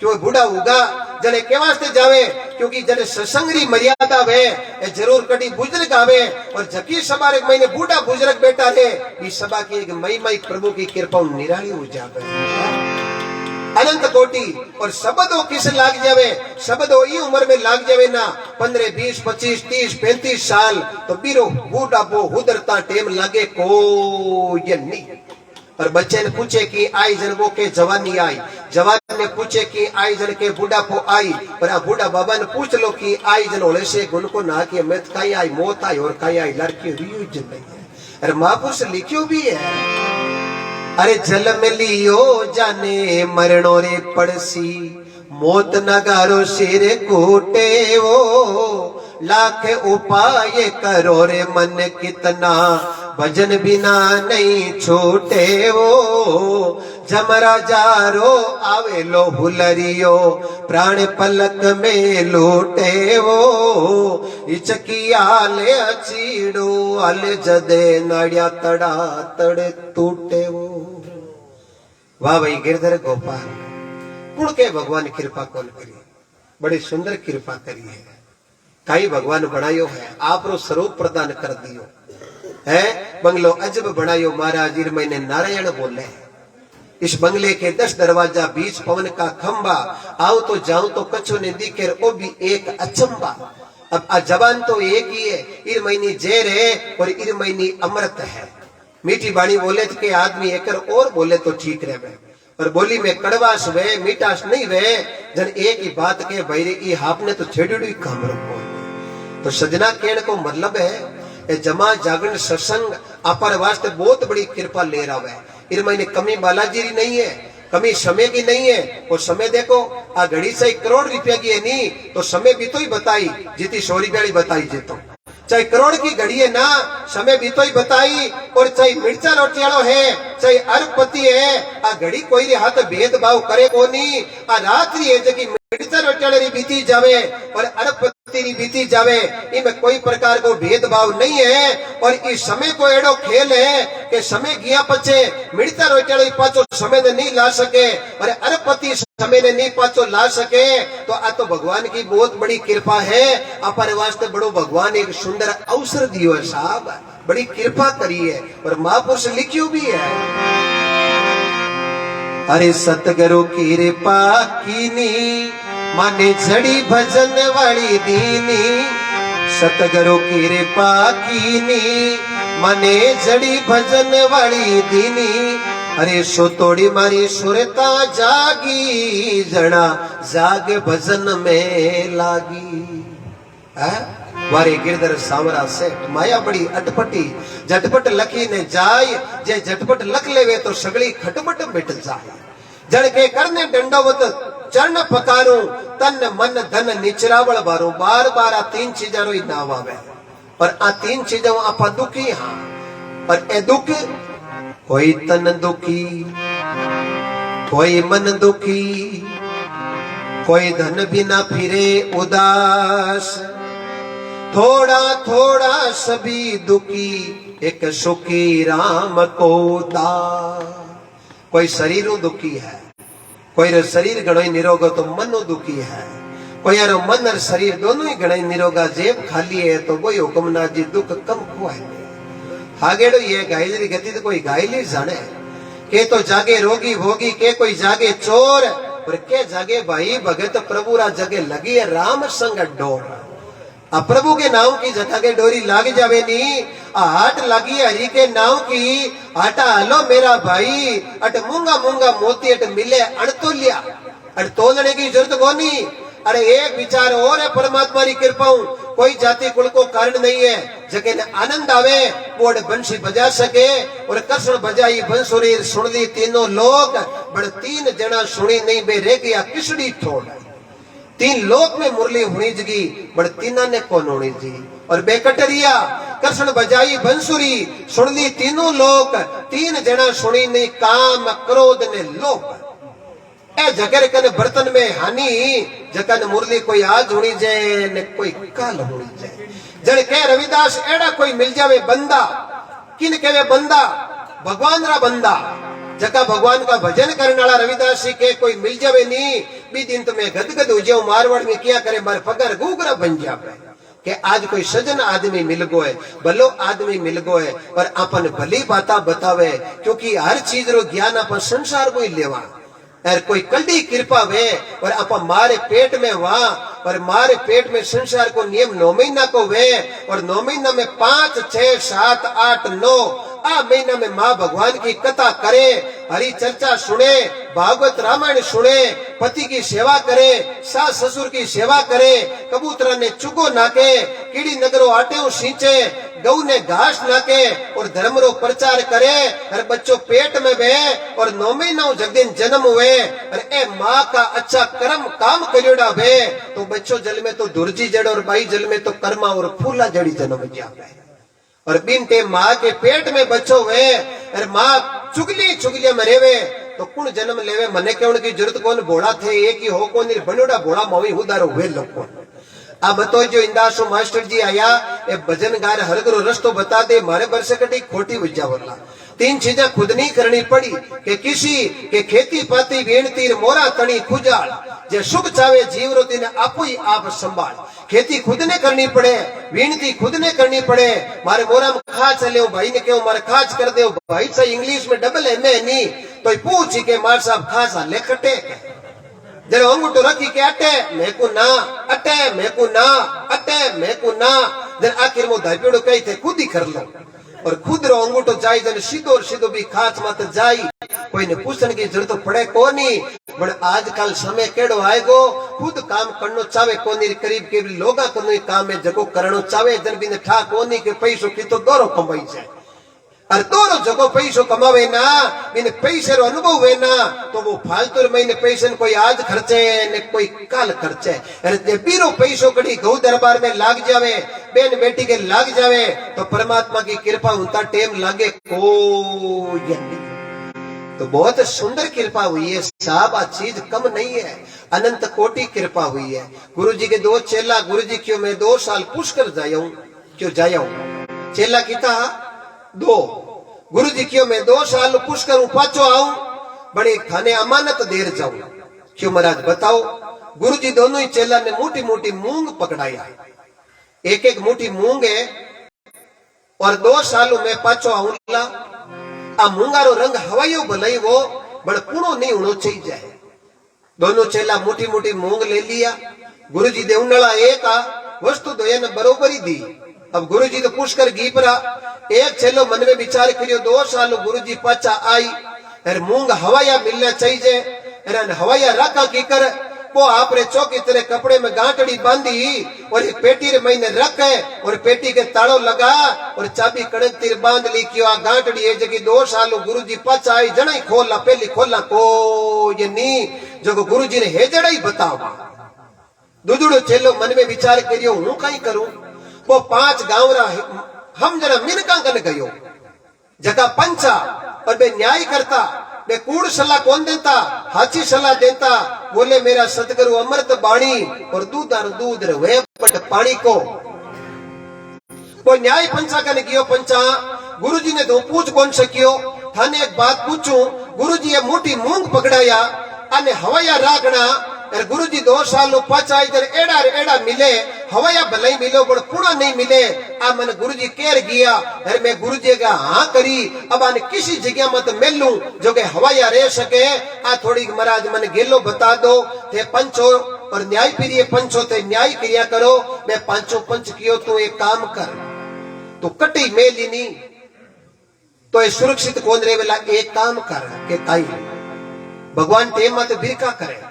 क्यों बूढ़ा होगा जने के वास्ते जावे क्योंकि जने सत्संगरी मर्यादा वे ए जरूर कड़ी बुजुर्ग आवे और जकी सभा एक महीने बूढ़ा बुजुर्ग बेटा है इस सभा की एक मई प्रभु की कृपा निराली हो जावे अनंत कोटि और शब्दों किस लाग जावे शब्दों ई उम्र में लाग जावे ना 15 20 25 30 35 साल तो बीरो बूढ़ा बो हुदरता टेम लागे को ये नहीं और बच्चे ने पूछे कि आई जन वो के जवानी आई जवान ने पूछे कि आई जन के बूढ़ा को आई और आ बूढ़ा बाबा ने पूछ लो कि आई जन होले से गुण को ना के मत काई आई मौत आई और काई आई लड़की रियू जन नहीं है अरे महापुरुष लिखियो भी है अरे जल में लियो जाने मरणो रे पड़सी मौत नगारो सिर कूटे वो लाख उपाय करो रे मन कितना भजन बिना नहीं छूटे वो जमरा जारो आवे लो हुलरियो प्राण पलक में लूटे वो इचकिया ले अचीड़ो अल जदे नड़िया तड़ा तड़ टूटे वो वाह भाई गिरधर गोपाल कुण के भगवान कृपा कौन करी बड़ी सुंदर कृपा करी है कई भगवान बनायो है आप रो स्वरूप प्रदान कर दियो है बंगलो अजब बनायो महाराज इर मैंने नारायण बोले इस बंगले के 10 दरवाजा 20 पवन का खंबा आओ तो जाऊं तो कछु ने दिखे वो भी एक अचंबा अब जबान तो एक ही है इर महीनी जेर है और इर महीनी अमृत है मीठी बाणी बोले तो के आदमी एकर और बोले तो ठीक रहे और बोली में कड़वास वे मीठास नहीं वे जन एक ही बात के भैरे ई आपने तो छेड़ी काम रखो तो सजना केण को मतलब है जमा जागरण सत्संग अपर वास्ते बहुत बड़ी कृपा ले रहा है इन महीने कमी बालाजी की नहीं है कमी समय की नहीं है और समय देखो आ घड़ी से 1 करोड़ रुपया की है नहीं तो समय भी तो ही बताई जीती 100 रुपया बताई जीतो चाहे करोड़ की घड़ी है ना समय भी तो ही बताई और चाहे मिर्चा रोटियालो है चाहे अरबपति है आ घड़ी कोई हाथ भेदभाव करे को नहीं आ रात्रि है जबकि मिर्चा रोटियाली बीती जावे और अरबपति बीती जावे इनमें कोई प्रकार को भेदभाव नहीं है और इस समय को एडो खेल है कि समय गया पचे मिर्चा रोटियाली पाचो समय ने नहीं ला सके और अरबपति समय ने नहीं पाचो ला सके तो आ तो भगवान की बहुत बड़ी कृपा है अपने वास्ते बड़ो भगवान एक सुंदर अवसर दियो है साहब बड़ी कृपा करी है और महापुरुष लिखियो भी है अरे सतगुरु की कृपा कीनी माने झड़ी भजन वाली दीनी सतगुरु की कृपा कीनी माने झड़ी भजन वाली दीनी अरे सो तोड़ी मारी सुरता जागी जना जाग भजन में लागी है वारे गिरधर सावरा से माया बड़ी अटपटी झटपट लखी ने जाय जे झटपट लख लेवे तो सगली खटपट मिट जाए जड़ के करने दंडवत चरण पकारू तन मन धन निचरावल बारू बार बार आ 3 चीजा रो नाम आवे और आ 3 चीजा आपा दुखी हां और ए दुख कोई तन दुखी कोई मन दुखी कोई धन बिना फिरे उदास थोड़ा थोड़ा सभी दुखी एक सुखी राम को दास कोई शरीरों दुखी है कोई रो शरीर घणो ही निरोगो तो मनो दुखी है, कोई रो मन और शरीर दोनों ही घणा ही निरोगा, जेब खाली है तो कोई हुक्म ना जी दुख कम खुआए। हागेड़ो ये गायली गति तो कोई गायली जाने के तो जागे रोगी भोगी, के कोई जागे चोर, और के जागे भाई भगत प्रभु रा जगे लगी है राम संग डोर। अब प्रभु के नाम की जगह के डोरी लाग जावे नी, हाट लगी हरि के नाम की, आटा हलो मेरा भाई, अट मूंगा मूंगा मोती अट मिले अणतोलिया, अट तोलने की जरूरत कोनी। अरे एक विचार और है परमात्मा की कृपा, कोई जाति कुल को कारण नहीं है, जगे ने आनंद आवे वो बंशी बजा सके, और कृष्ण बजाई बंसुरी सुन ली तीनों लोग, बड़ तीन जना सुनी नहीं बे रह गया किसड़ी ठोड़। तीन लोक में मुरली हुई जगी, बड़ तीना ने कौन होनी जी, और बेकटरिया कृष्ण बजाई बंसुरी सुन ली तीनों लोग, तीन जना सुनी नहीं काम क्रोध ने लोभ। ए जगर कन बर्तन में हानि, जकन मुरली कोई आज होनी जाए ने कोई काल होनी जाए। जड़ कह रविदास एड़ा कोई मिल जावे बंदा, किन कहवे बंदा, भगवान रा बंदा, जका भगवान का भजन करने वाला रविदास जी के कोई मिल जावे नी, बी दिन तो मैं गदगद हो जाऊं, मारवाड़ में क्या करे मार पगर गुगरा बन जावे। के आज कोई सजन आदमी मिल गो है, भलो आदमी मिल गो है, और अपन भली बाता बतावे, क्योंकि हर चीज रो ज्ञान अपन संसार को ही लेवा। और कोई कल्डी कृपा वे, और आप मारे पेट में वहां, और मारे पेट में संसार को नियम 9 महीना को वे, और 9 महीना में 5, 6, 7, 8, 9 आ महीना में माँ भगवान की कथा करे, हरि चर्चा सुने, भागवत रामायण सुने, पति की सेवा करे, सास ससुर की सेवा करे, कबूतरा ने चुगो नाके, कीड़ी नगरो आटे सींचे, गऊ ने घास नाके, और धर्म रो प्रचार करे, और बच्चों पेट में बे, और 9 महीना जगदिन जन्म हुए, और ए माँ का अच्छा कर्म काम करियोड़ा बे, तो बच्चों जल में तो दुर्जी जड़, और बाई जल में तो कर्मा और फूला जड़ी जन्म जावे। और बिनते माँ के पेट में बच्चों वे, और माँ चुगलिया में रेवे, तो कुण जन्म लेवे मने कहने की जरूरत कौन, भोड़ा थे एक ही हो कौन, बनोड़ा भोड़ा मवी हुदारो हुए लोग। अब तो जो इंदासो मास्टर जी आया, ए भजन गार हर करो रस्तो बता दे, मारे बरसे कटी खोटी बुझा वरला। 3 चीजें खुद नहीं करनी पड़ी, के किसी के खेती पाती वेण तीर मोरा तणी खुजाल, जे सुख चावे जीव रो तीने आपो ही आप संभाल। खेती खुद ने करनी पड़े, वीणती खुद ने करनी पड़े। मारे मोरा में खाच ले भाई ने कहो मारे खाच कर दे, भाई से इंग्लिश में डबल है मैं नहीं, तो पूछ के मार साहब खासा ले कटे, जरा अंगूठो रखी के अटे मैं को ना, अटे मैं को ना, अटे मैं को ना, जरा आखिर में धापेड़ो कही थे खुद ही कर लो, और खुद रो अंगूठो जाई जन सीधो और सीधो भी खाच मत जाई, कोई ने पूछने की जरूरत पड़े कोनी। बट आजकल समय केड़ो आएगो, खुद काम करनो चावे कोनी, करीब के लोगा कोनी काम में जगो करनो चावे, जन बिन ठा कोनी के पैसो की तो दोरो कमाई जाए, और दोरो जगो पैसो कमावे ना, बिन पैसे रो अनुभव है ना, तो वो फालतू महीने पैसे कोई आज खर्चे ने कोई काल खर्चे। अरे बीरो पैसो कड़ी गौ दरबार में लाग जावे, बेन बेटी के लाग जावे, तो परमात्मा की कृपा उनका टेम लागे कोई नहीं। तो बहुत सुंदर कृपा हुई है साहब, आ चीज कम नहीं है, अनंत कोटि कृपा हुई है। गुरु जी के 2 चेला, गुरु जी क्यों मैं 2 साल पुष्कर जाया हूं, क्यों जाया हूं, चेला की था 2, गुरु जी क्यों मैं 2 साल पुष्कर हूं, पाचो आऊं, बड़े खाने अमानत देर जाऊं, क्यों महाराज बताओ। गुरु जी दोनों ही चेला ने मोटी मोटी मूंग पकड़ाया, एक एक मुट्ठी मूंग है, और 2 सालों में पाचो आऊंला। आ मूंगारो रंग हवाइयो भलाई वो बड़ पूणो नहीं होनो चाहिए। दोनों चेला मोटी मोटी मूंग ले लिया, गुरु जी देवनला एक आ वस्तु दोये ने बरोबरी दी। अब गुरु जी तो पुष्कर गीपरा, एक चेलो मन में विचार करियो 2 साल गुरु जी पाचा आई, अरे मूंग हवाया मिलना चाहिए, अरे हवाया रखा की कर को आपरे चौकी तरह कपड़े में गांठड़ी बांधी, और एक पेटी रे महीने रखे, और पेटी के ताड़ो लगा, और चाबी कड़क तीर बांध ली, क्यों आ गांठड़ी है जगी 2 साल गुरु जी पाचा आई, जड़ा ही खोला पहली खोला को ये नी, जो गुरु जी ने हे जड़ा ही बताओ। दूजड़ो चेलो मन में विचार करियो हूं कहीं करूं, वो 5 गांव रा हम जरा मिनका कन गयो, जगह पंचा, और बे न्याय करता, बे कूड़ सलाह कौन देता, हाची सलाह देता, बोले मेरा सतगुरु अमृत बाणी, और दूध वे पट पानी को। वो न्याय पंचा कन गयो, पंचा गुरु जी ने तो पूछ कौन सकियो, थाने एक बात पूछूं, गुरु जी ये मोटी मूंग पकड़ाया, अने हवाया राखना अरे गुरुजी 2 साल नु पाचा इधर एड़ा एड़ा मिले हवाया भले ही मिलो पर पूरा नहीं मिले आ मन गुरुजी केर गया अरे मैं गुरुजी का हाँ करी अब आने किसी जगह मत मिल लूं जो के हवाया रह सके आ थोड़ी महाराज मन गेलो बता दो थे पंचो और न्याय प्रिय पंचो थे न्याय क्रिया करो मैं पांचों पंच कियो तू एक काम कर तू कटी मेली नी तो ये सुरक्षित कौन रे वेला एक काम कर के काई भगवान टेम मत बिरका करे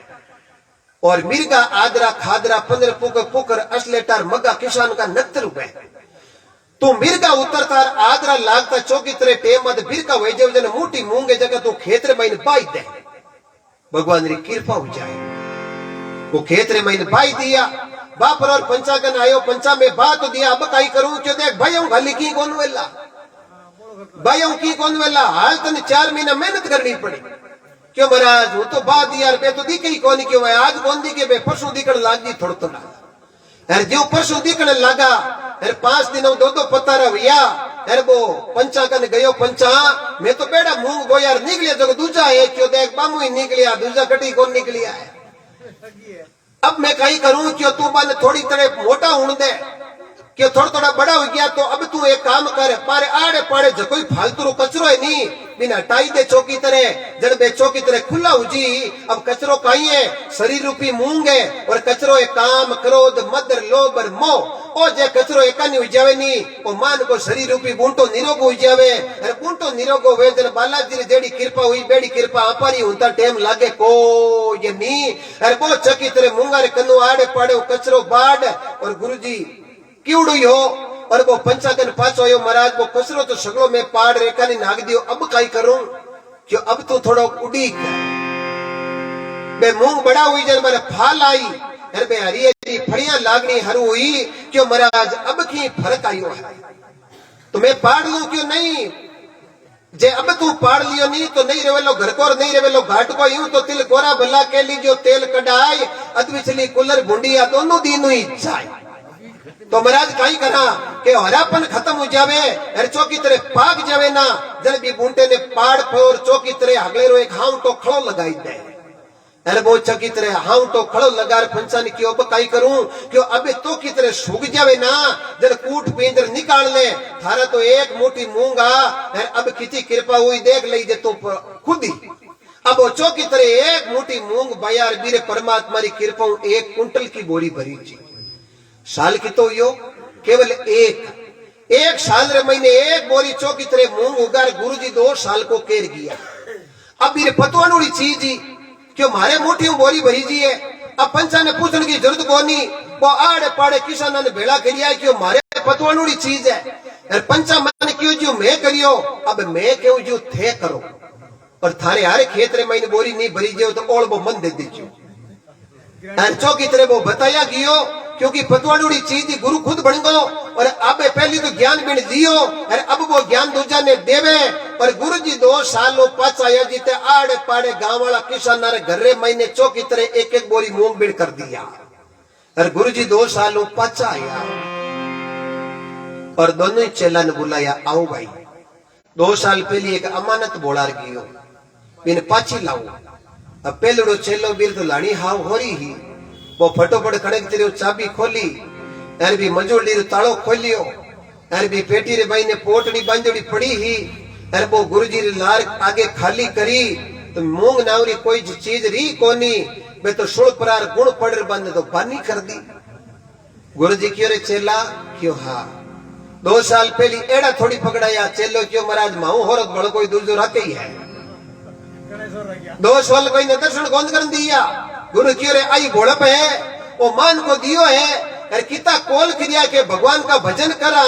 और मिर्गा आदरा खादरा 15 पुकर पुकर असलेटार मगा किसान का 69 रुपए तू मिर्गा उतरतार आदरा लागता चौकी तरह टेम मत बिरका वैजे वजन मोटी मूंगे जगह तू खेतरे महीने पाई दे भगवान री कृपा हो जाए वो खेतरे महीने पाई दिया बापर और पंचागन आयो पंचा में बात दिया अब काई करूं क्यों देख भाइयों खाली की कौन वेला भाइयों की कौन वेला हाल तन 4 महीना मेहनत करनी पड़ी क्यों महाराज वो तो बात यार बे तो दिखे ही कौन क्यों है आज कौन दिखे बे परसों दिखने लाग जी थोड़ा थोड़ा यार जो परसों दिखने लगा यार 5 दिनों 2 पत्ता रहिया यार वो पंचा कन गयो पंचा मैं तो बेड़ा मूंग गो यार निकलिया जो दूजा है क्यों देख बामू ही निकलिया दूजा कटी कौन निकलिया है अब मैं कहीं करूं क्यों तू बन थोड़ी तरह मोटा उड़ दे क्यों थोड़ा थोड़ा बड़ा हो गया तो अब तू एक काम कर पारे आड़े पाड़े जो कोई फालतू कचरो है नहीं बिना टाई दे चौकी तरह जड़ बे चौकी तरह खुला हुजी अब कचरो काई है शरीर रूपी मूंग है और कचरो एक काम क्रोध मदर लोभ और मोह ओ जे कचरो एकानी हो जावे नी ओ मान को शरीर रूपी बूंटो निरोग हो जावे अरे बूंटो निरोग होवे जन बालाजी री जेडी कृपा हुई बेड़ी कृपा आपारी उनता टेम लागे को ये नी अरे वो चौकी तरह मूंगा रे कन्नु आड़े पाड़े कचरो बाड़ और गुरुजी क्यों हो और वो पंचागन पाचो यो महाराज वो कसरो तो सगलो में पाड़ रेखा ने नाग दियो अब काई करूं क्यों अब तो थोड़ा उड़ी बे मूंग बड़ा हुई जन मारे फाल आई अरे बे हरी हरी फड़ियां लागनी हरू हुई क्यों महाराज अब की फर्क आयो है तो मैं पाड़ लूं क्यों नहीं जे अब तू पाड़ लियो नहीं तो नहीं रेवेलो घर को नहीं रेवेलो घाट को यूं तो तिल कोरा भला के लीजो तेल कढ़ाई अदविचली कुलर भुंडिया दोनों दिन ही इच्छा तो महाराज कहीं करा के हरापन खत्म हो जावे अरे चौकी तरह पाक जावे ना जल भी बूंटे ने पाड़ फोर चौकी तरह अगले रो एक हाउ तो खड़ो लगाई दे अरे वो चौकी तरह हाउ तो खड़ो लगा पंचान की अब कहीं करूं क्यों अब तो की तरह सूख जावे ना जल कूट पेंदर निकाल ले थारा तो एक मोटी मूंगा अब किसी कृपा हुई देख ली जे तो खुद ही अब वो चौकी तरह एक मोटी मूंग बयार बीरे परमात्मा की कृपा 1 कुंटल की बोरी भरी थी साल की तो यो केवल एक साल रे महीने एक बोरी चौकी तरह मूंग उगार गुरुजी 2 साल को केर गया अब मेरे पतवानुड़ी चीज ही क्यों मारे मोटी बोरी भरी जी है अब पंचा ने पूछने की जरूरत कोनी वो आड़े पाड़े किसाना ने भेड़ा करिया क्यों मारे पतवानुड़ी चीज है पंचा मन क्यों जो मैं करियो अब मैं क्यों जो थे करो और थारे हारे खेत रे महीने बोरी नहीं भरी जो तो ओल वो मन दे दीजियो चौकी तरह वो बताया गियो क्योंकि पतवानुड़ी चीज गुरु खुद बन गो और अब पहली तो ज्ञान बिन दियो और अब वो ज्ञान दूजा ने देवे और गुरु जी 2 सालों पाचाया जीते आड़े पाड़े गांव वाला किसान घर रे महीने चौकी तरह एक बोरी मूंग बिन कर दिया और गुरु जी 2 सालों पाचाया और दोनों ही चेला ने बुलाया आओ भाई 2 साल पहले एक अमानत बोलार गियो बिन पाची लाओ अब पहलड़ो चेलो बीर तो लाणी हाव हो रही ही वो फटोफट खड़क तेरे चाबी खोली यार भी मजूर तालो खोलियो यार भी पेटी रे भाई ने पोटड़ी बांधड़ी पड़ी ही यार वो गुरुजी रे लार आगे खाली करी तो मूंग नावरी कोई चीज री कोनी बे तो सुल परार गुण पड़र बंद तो पानी कर दी गुरुजी क्यों रे चेला क्यों हाँ 2 साल पहली एड़ा थोड़ी पकड़ाया चेलो क्यों महाराज माऊ होरत बड़ कोई दूर रखे ही है 2 साल कोई ने दर्शन कौन कर दिया गुरु क्यों रे आई घोड़प है वो मान को दियो है अरे किता कोल क्रिया के भगवान का भजन करा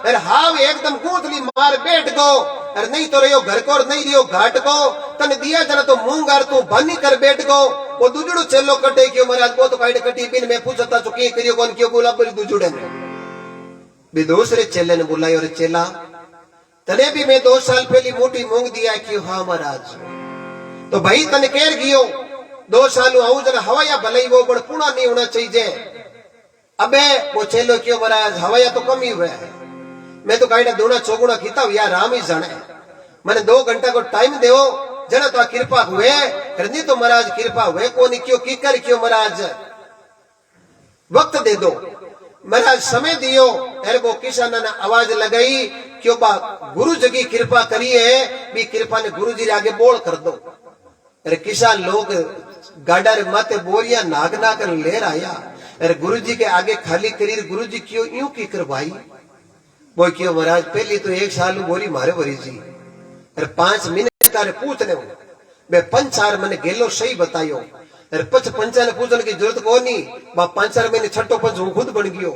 अरे हाव एकदम गूंथली मार बैठ गो अरे नहीं तो रहो घर को नहीं रहो घाट को तन दिया जरा तो मूंग आर तू बानी कर बैठ गो वो दुजड़ो चेलो कटे क्यों महाराज वो तो काट कटी बिन मैं पूछता तो की करियो कौन क्यों बोला बड़ी दुजड़े ने भी दूसरे चेले ने बुलाई और चेला तने भी मैं 2 साल पहले मोटी मूंग दिया क्यों हाँ महाराज तो भाई तने केर गियो 2 साल आऊ जरा हवाया भले वो बड़ पूरा नहीं होना चाहिए अबे वो चेलो क्यों महाराज हवाया तो कम ही हुआ है मैं तो काइडा दोना चौगुना खीता या राम ही जाने मैंने 2 घंटा को टाइम दो जना तो कृपा हुए नहीं तो महाराज कृपा हुए कोनी क्यों की कर क्यों महाराज वक्त दे दो महाराज समय दियो अरे वो किसान ने आवाज लगाई क्यों बा गुरु जी की कृपा करी है भी कृपा ने गुरु जी आगे बोल कर दो अरे किसान लोग गाड़ा रे माथे बोरिया नाग नाग ले आया अरे गुरु जी के आगे खाली करी गुरु जी क्यों यूं की करवाई वो क्यों महाराज पहली तो 1 साल बोली मारे वरी जी अरे 5 महीने तारे पूछ ले मैं 5-4 मैंने गेलो सही बतायो अरे पंचा ने पूछने की जरूरत को नहीं बा 5-4 महीने छठो पंच हूं खुद बन गयो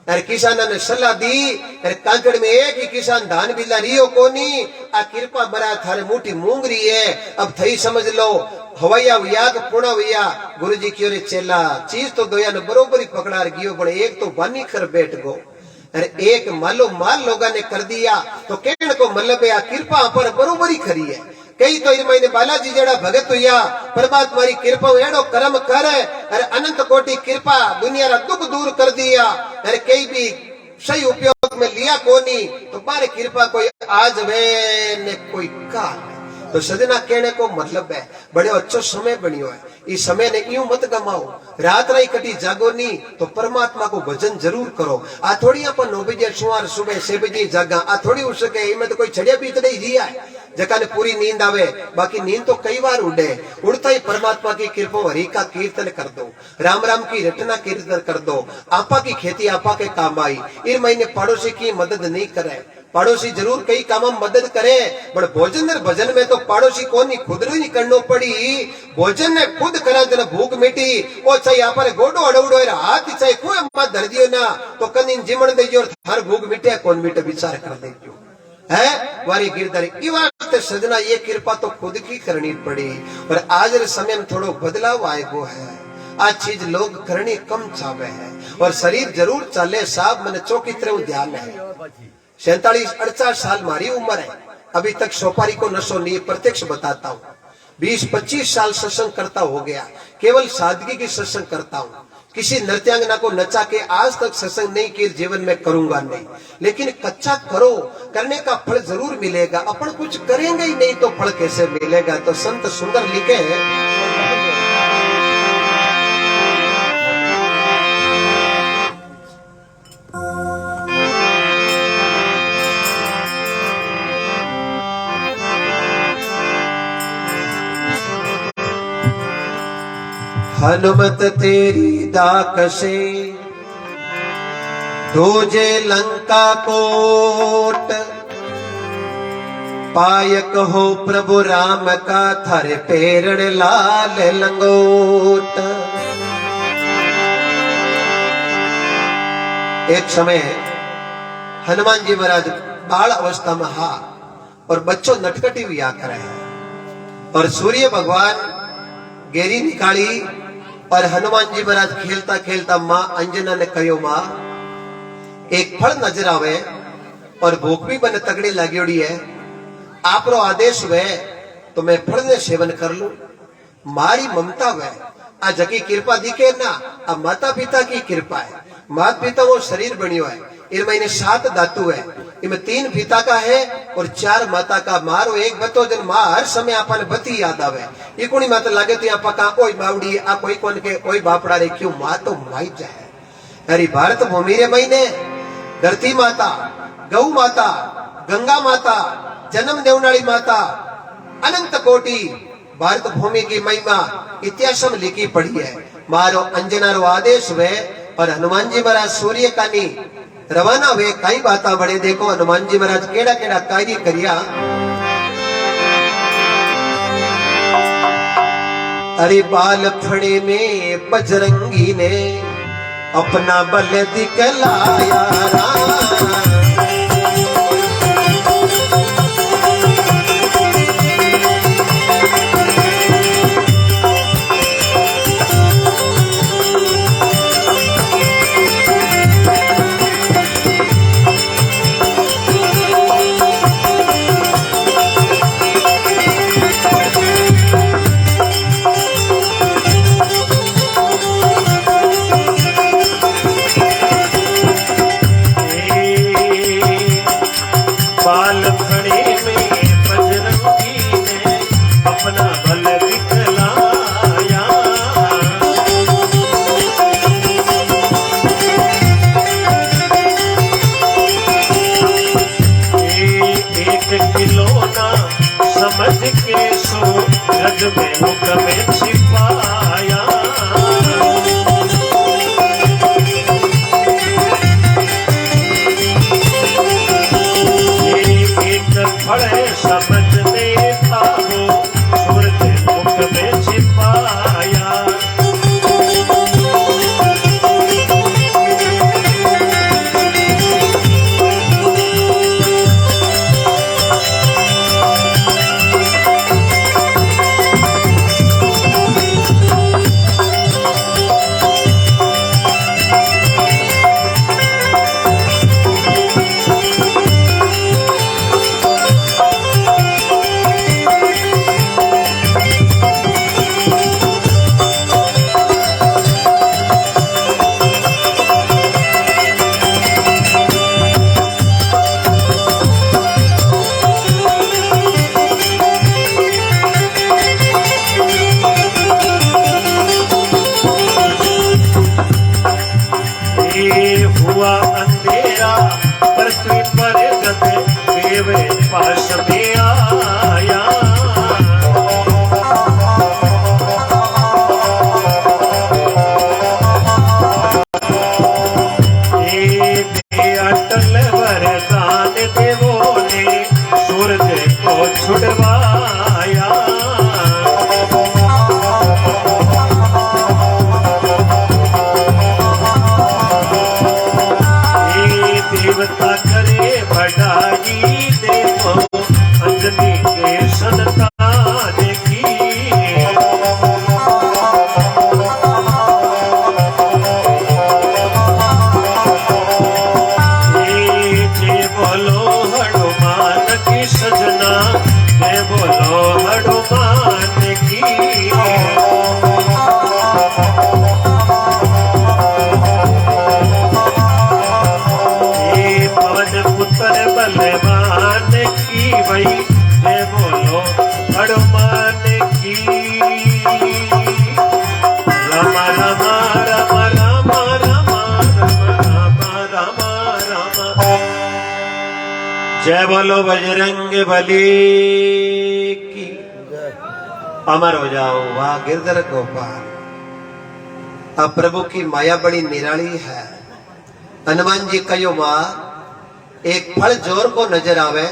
अरे किसान ने सलाह दी अरे कांकड़ में एक ही किसान धान बिला रियो कोनी आ कृपा बरा थारे मोटी मूंग रही है अब थई समझ लो हवैया विया के पुणा विया गुरु जी की चेला चीज तो दोया ने बरोबर ही पकड़ा गयो पण एक तो बानी कर बैठ गो अरे एक मालो माल लोगा ने कर दिया तो कहने को मतलब है कृपा पर बरोबर ही खरी है कई तो इन महीने बालाजी जेड़ा भगत हुआ परमात्मा की कृपा एड़ो कर्म कर अरे अनंत कोटि कृपा दुनिया रा दुख दूर कर दिया अरे कई भी सही उपयोग में लिया कोनी तो बारे कृपा कोई आज वे ने कोई काल तो सजना कहने को मतलब है बड़े अच्छो समय बनियो है इस समय ने यूं मत गमाओ रात राई कटी जागो नहीं तो परमात्मा को भजन जरूर करो आ थोड़ी अपन 9 बजे सुवार सुबह 6 बजे जागा आ थोड़ी हो सके इनमें तो कोई छड़िया बीत नहीं रिया है जका ने पूरी नींद आवे बाकी नींद तो कई बार उड़े उड़ता ही परमात्मा की कृपा हरि का कीर्तन कर दो राम राम की रटना कीर्तन कर दो आपा की खेती आपा के काम आई इन महीने पड़ोसी की मदद नहीं करे पड़ोसी जरूर कई काम में मदद करे बट भोजन और भजन में तो पड़ोसी को नहीं खुद नहीं करनो पड़ी भोजन ने खुद करा जना भूख मिटी ओ चाहे आप गोडो अड़वड़ो हाथ चाहे कुएं मत धर दियो ना तो कनिन जिमण दे जो हर भूख मिटे कौन मिटे विचार कर दे क्यों है वारी गिरधर की बात सजना ये कृपा तो खुद की करनी पड़ी और आज समय में थोड़ो बदलाव आएगो है आज चीज लोग करनी कम चावे है और शरीर जरूर चले साहब मैंने चौकी तरह ध्यान है 47-48 साल मारी उम्र है अभी तक सोपारी को नशो नहीं प्रत्यक्ष बताता हूँ 20-25 साल सत्संग करता हो गया केवल सादगी की सत्संग करता हूँ किसी नृत्यांगना को नचा के आज तक सत्संग नहीं किया जीवन में करूंगा नहीं लेकिन कच्चा करो करने का फल जरूर मिलेगा अपन कुछ करेंगे ही नहीं तो फल कैसे मिलेगा तो संत सुंदर लिखे हैं हनुमत तेरी दाक से दूजे लंका कोट पायक हो प्रभु राम का थारे पेरण लाल लंगोट। एक समय हनुमान जी महाराज बाल अवस्था में हा और बच्चों नटखटी भी आकर है और सूर्य भगवान गेरी निकाली और हनुमान जी महाराज खेलता खेलता मां अंजना ने कहो मां एक फल नजर आवे और भूख भी बने तगड़ी लगी है आप रो आदेश वे तो मैं फल ने सेवन कर लू मारी ममता वे आ जकी कृपा दिखे ना अब माता पिता की कृपा है माता पिता वो शरीर बनियो है इन महीने 7 धातु है इनमें 3 पिता का है और 4 माता का मारो एक बतो जन मां हर समय आपने बती याद आवे ये कोनी माता लागे तो आपा का कोई बावड़ी आ कोई कोन के कोई बापड़ा रे क्यों मां तो माई जाए अरे भारत भूमि रे महीने धरती माता गौ माता गंगा माता जन्म देवनाली माता अनंत कोटि भारत भूमि की महिमा इतिहास में लिखी पड़ी है मारो अंजना रो आदेश वे और हनुमान जी महाराज सूर्य का नी रवाना वे कई बाता बड़े देखो हनुमान जी महाराज केड़ा केड़ा कार्य करिया अरे बाल फड़े में बजरंगी ने अपना बल दिखलाया समझ के सूरज में मुख में छिपाया। एक फल समझने का हो सूरज मुख में छिपाया। हुआ अंधेरा पृथ्वी पर जब देव पास में आया। अटल वरदान देवों ने सूरज को छुड़वाया। देवता करे बढ़ाई देखो अंजनी के संतान की। जे बोलो हनुमान की सजना, जे बोलो हनुमान की। पुत्र बलवान की वही जय बोलो हनुमान की। रामा रामा रामा रामा रामा रामा रामा रामा। जय बोलो बजरंग बली की। अमर हो जाओ। वाह गिरधर गोपाल, अब प्रभु की माया बड़ी निराली है। हनुमान जी कयो मां एक फल जोर को नजर आवे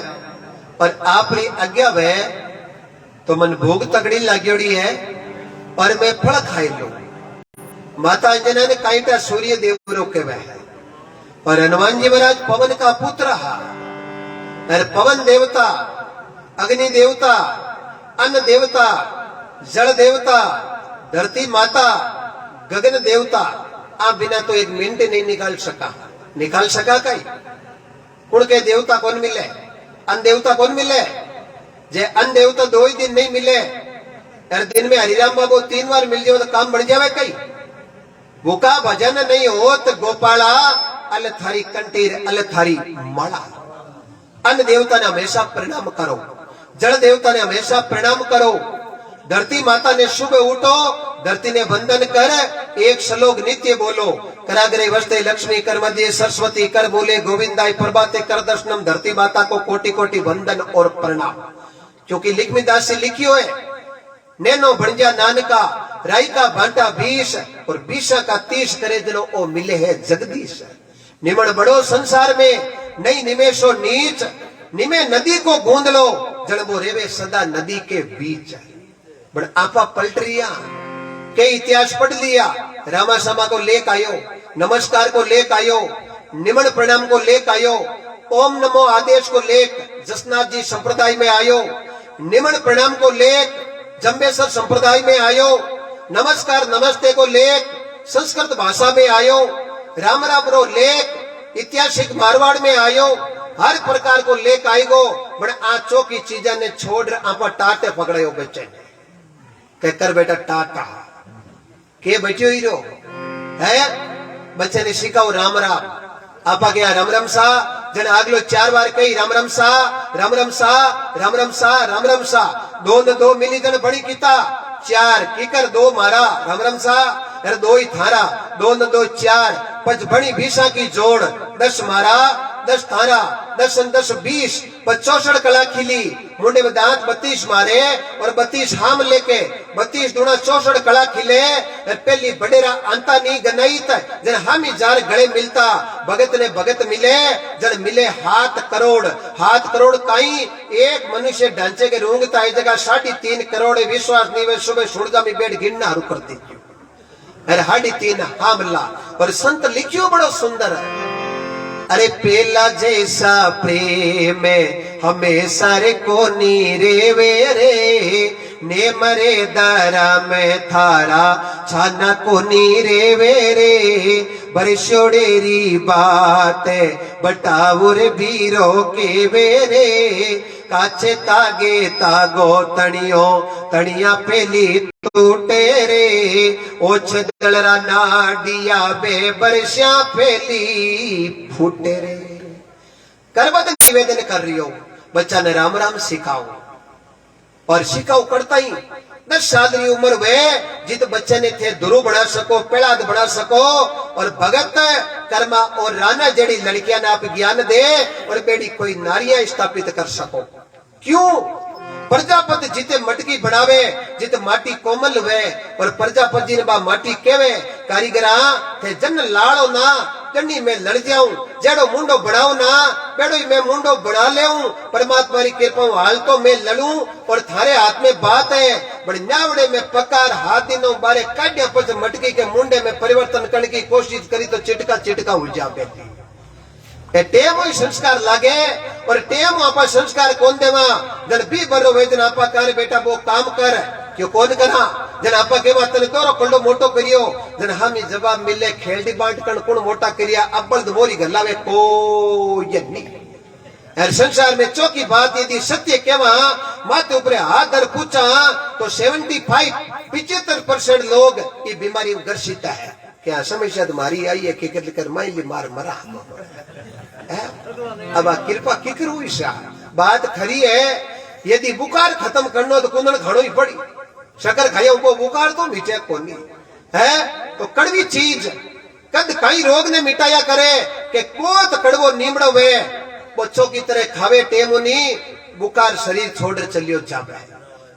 और आपरी आज्ञा वे तो मन भूख तगड़ी लाग्योड़ी है और मैं फल खाई लू। माता अंजना ने काईटा सूर्य देव रोके वे और हनुमान जी महाराज पवन का पुत्र हा। और पवन देवता, अग्नि देवता, अन्न देवता, जल देवता, धरती माता, गगन देवता, आप बिना तो एक मिनट नहीं निकाल सका कहीं। कुण के देवता कौन मिले, अन्न देवता कौन मिले। जे अन्न देवता 2 ही दिन नहीं मिले, यार दिन में हरिराम बाबू 3 बार मिल जाए तो काम बन जावे कई। भूखा भजन नहीं होत गोपाला, अल थारी कंटीर अल थारी माला। अन्न देवता ने हमेशा प्रणाम करो, जल देवता ने हमेशा प्रणाम करो, धरती माता ने शुभ उठो, धरती ने वंदन कर, एक श्लोक नित्य बोलो। कराग्रे वस्ते लक्ष्मी कर मध्य सरस्वती कर बोले गोविंदाय प्रभाते कर दर्शनम। धरती माता को कोटि कोटि वंदन और प्रणाम। क्योंकि लिखमिदास से लिखियो है, नैनो भंजा नानका राई का भांटा 20 और 20 का 30 करे जनो ओ मिले है जगदीश। निमण बड़ो संसार में नहीं निमेशो नीच, निमे नदी को गूंद लो जड़बो रेवे सदा नदी के बीच। बड़ आपा पलटरिया के इतिहास पढ़ लिया, रामा समा को लेक आयो, नमस्कार को लेक आयो, निमन प्रणाम को लेक आयो, ओम नमो आदेश को लेक जसनाथ जी संप्रदाय में आयो, निमन प्रणाम को लेक जम्बेसर संप्रदाय में आयो, नमस्कार नमस्ते को लेक संस्कृत भाषा में आयो, राम राम रो लेक ऐतिहासिक मारवाड़ में आयो। हर प्रकार को लेक आएगो। बड़े आंचो की चीजा ने छोड़ आपा टाटे पकड़े बच्चे ने कहकर बेटा टाटा के बच्चो ही रो है। बच्चे ने सीखा राम राम। आपा गया राम राम सा जन आगलो 4 बार कही राम राम सा राम राम सा राम राम सा राम राम सा। 2 न 2 मिली जन बड़ी किता 4 कीकर 2 मारा राम राम सा 2 ही थारा 2 न 2 4 पच बड़ी भीषा की जोड़ 10 मारा 10 थारा 10 10 20 64 कला खिली मुंडे में दांत 32 मारे और 32 हाम लेके 32 दूना 64 कला खिले पहली बडेरा अंता नहीं गनाईत जन हम ही जार गले मिलता भगत ने भगत मिले जन मिले 7 करोड़ काई एक मनुष्य ढांचे के रूंगता है जगह 3.5 करोड़ विश्वास नहीं वे सुबह सूरजा में बैठ गिनना हरू करती अरे 3.5 हामला और संत लिखियो बड़ो सुंदर है अरे पेला जैसा प्रेम हमेशा रे कोनी रे वे रे ने मरे दारा में थारा छाना कोनी रे वे रे बरसोड़ेरी बात बटावर बीरो के वे रे काचे तागे तागो तणिया पेली टूटे रे ओछ दलरा नाडिया बे बरस्या पेली फूटे रे करबत निवेदन कर रही हो बच्चा ने राम राम सिखाओ और सिखाओ करता ही 10 साल की उम्र में जित बच्चे ने थे दुरु बना सको पेड़ाद बना सको और भगत कर्मा और राना जड़ी लड़कियां ने आप ज्ञान दे और बेड़ी कोई नारियां स्थापित कर सको क्यों प्रजापति जिते मटकी बनावे जिते माटी कोमल वे और प्रजापति ने बा माटी केवे कारीगरा थे जन लाड़ो ना जन्नी में लड़ जाऊं जेड़ो मुंडो बनाऊ ना बेड़ो मैं मुंडो बना लेऊं परमात्मा की कृपा हाल तो मैं लड़ूं और थारे हाथ में बात है बड़ी न्यावड़े में पकार हाथ दिनों बारे काटिया पर मटकी के मुंडे में परिवर्तन करने की कोशिश करी तो चिटका उलझा बैठी टेम ही संस्कार लागे और टेम आपा संस्कार कौन देवा जन भी बरो वे जन आपा कर बेटा वो काम कर क्यों कौन करा जन आपा के बात तने तोरो कल्लो मोटो करियो जन हम ही जवाब मिले खेलडी बांट कण कुण मोटा करिया अब्बल मोरी गल्लावे को ये नहीं और संसार में चौकी बात यदि सत्य केवा माथे ऊपर हाथ धर पूछा तो 75% लोग ये बीमारी ग्रसित है क्या समस्या तुम्हारी आई है कि कर माइली मार मरा अब कृपा किकरू बात खरी है यदि बुखार खत्म करना तो कुंदन घड़ो ही पड़ी शकर खाया को बुखार तो मिटे कोनी है तो कड़वी चीज कद कई रोग ने मिटाया करे कि कोत कड़वो नीमड़ो वे बच्चों की तरह खावे टेमुनी बुखार शरीर छोड़ चलियो जावे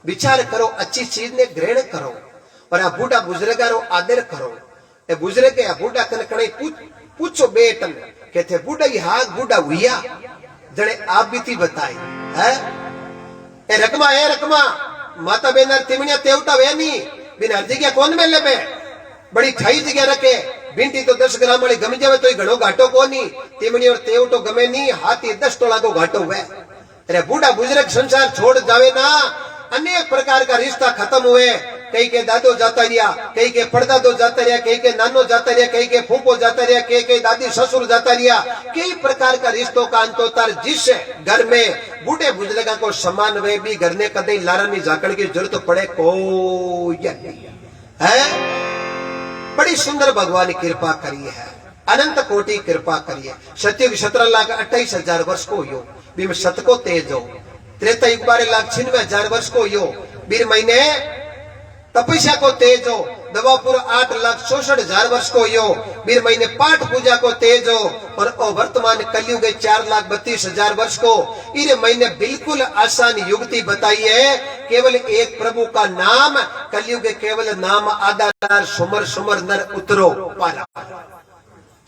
विचार करो अच्छी चीज ने ग्रहण करो और आ बूढ़ा बुजुर्गारो आदर करो ए बुजुर्ग के बूढ़ा कन कणे पूछो बेटन कहते बूढ़ा ही हाथ बूढ़ा हुआ जने आप भी थी बताई है ए रकमा माता बेनर तिमनिया तेवटा वे नहीं बिना जगह कौन में ले बड़ी ठाई जगह रखे भिंटी तो 10 ग्राम वाली गमी जावे तो घणो घाटो को नहीं तिमनी और तेवटो गमे नहीं हाथी 10 तोला को घाटो हुए अरे बूढ़ा बुजुर्ग संसार छोड़ जावे ना अनेक प्रकार का रिश्ता खत्म हुए कई के दादो जाता रिया कई के पड़दादो जाता रिया कई के नानो जाता रिया कई के फूफो जाता रिया कई दादी ससुर जाता रिया कई प्रकार का रिश्तों का अंत होता जिस घर में बूढ़े बुजुर्गों को समान वे भी घर ने कदे लारा नहीं झाकण की जरूरत पड़े कोई है बड़ी सुंदर भगवान की कृपा करी है अनंत कोटि कृपा करिए सत्युग 17,28,000 वर्ष को यो बीम सत को तेज हो त्रेता युग 12,96,000 वर्ष को यो बीर महीने तपस्या को तेज हो दवापुर 8,64,000 वर्ष को यो बीर महीने पाठ पूजा को तेज हो और वर्तमान कलयुग 4,32,000 वर्ष को इरे महीने बिल्कुल आसान युक्ति बताई है केवल एक प्रभु का नाम कलयुग केवल नाम आधार सुमर सुमर नर उतरो पारा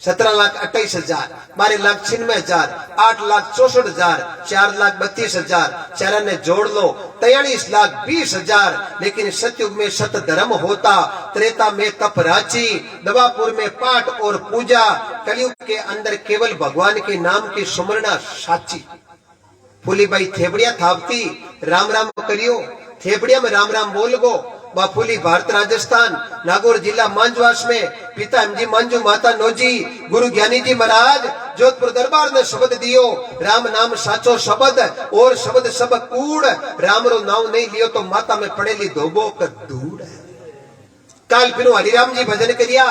17,28,000 12,96,000 8,64,000 4,32,000 चार ने जोड़ लो 43,20,000 लेकिन सतयुग में सत धर्म होता त्रेता में तप राची दवापुर में पाठ और पूजा कलयुग के अंदर केवल भगवान के नाम की सुमरना साची फूली भाई थेबड़िया थापती राम राम करियो थेबड़िया में राम राम बोल गो बाफुली भारत राजस्थान नागौर जिला मांजवास में पिता एमजी मांजू माता नोजी गुरु ज्ञानी जी महाराज जोधपुर दरबार ने शब्द दियो राम नाम साचो शब्द और शब्द सब कूड़ राम रो नाम नहीं लियो तो माता में पड़ेली धोबो कर धूड़ काल फिर हरिराम जी भजन करिया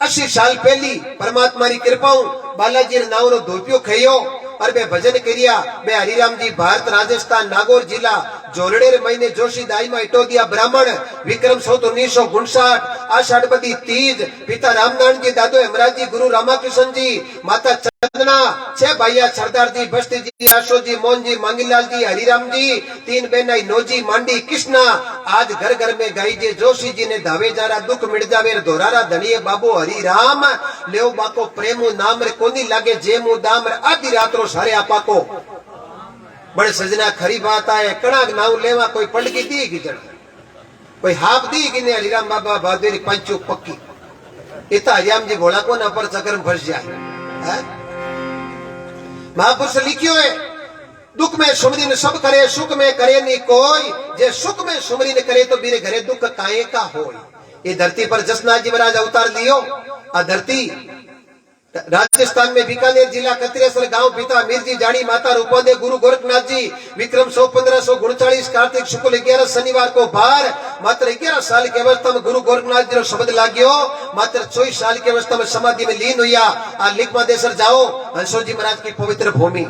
80 साल पहली परमात्मा की कृपाऊ बालाजी नाम रो धोपियो खयो और बे भजन करिया बे हरिराम जी भारत राजस्थान नागौर जिला जोलड़े रे महीने जोशी दाई में इटो दिया ब्राह्मण विक्रम 1959 आषाढ़ बदी तीज पिता रामनारायण जी दादो हेमराज जी गुरु रामाकृष्ण जी माता चंदना 6 भैया सरदार जी बस्ती जी आशो जी मोहन जी मांगीलाल जी हरिराम जी 3 बहनाई नोजी मांडी कृष्णा आज घर घर में गाई जे जोशी जी ने धावे जारा दुख मिट जावे दोरारा धनिये बाबू हरिराम लेव बाको प्रेमु नाम रे कोनी लागे जेमु दाम रे आधी रात रो सारे आपा को बड़े सजना खरी बात आए कणाक नाव लेवा कोई पलकी दी की जड़ कोई हाफ दी कि ने हरिराम बाबा बहादुरी पंचू पक्की इतना हरिराम जी भोला को ना पर चक्कर फंस जाए महापुरुष लिखियो है दुख में सुमरी ने सब करे सुख में करे नहीं कोई जे सुख में सुमरी ने करे तो मेरे घरे दुख काहे का हो ये धरती पर जसनाथ जी महाराज अवतार लियो आ धरती राजस्थान में बीकानेर जिला कतरेसर गांव पिता मीर जी जानी माता रूपोदे गुरु गोरखनाथ जी विक्रम 1539 कार्तिक शुक्ल 11 शनिवार को बार मात्र 11 साल की अवस्था में गुरु गोरखनाथ जी शब्द लाग्यो मात्र 24 साल की अवस्था में समाधि में लीन हुआ आ लिखमा देसर जाओ हंसो जी महाराज की पवित्र भूमि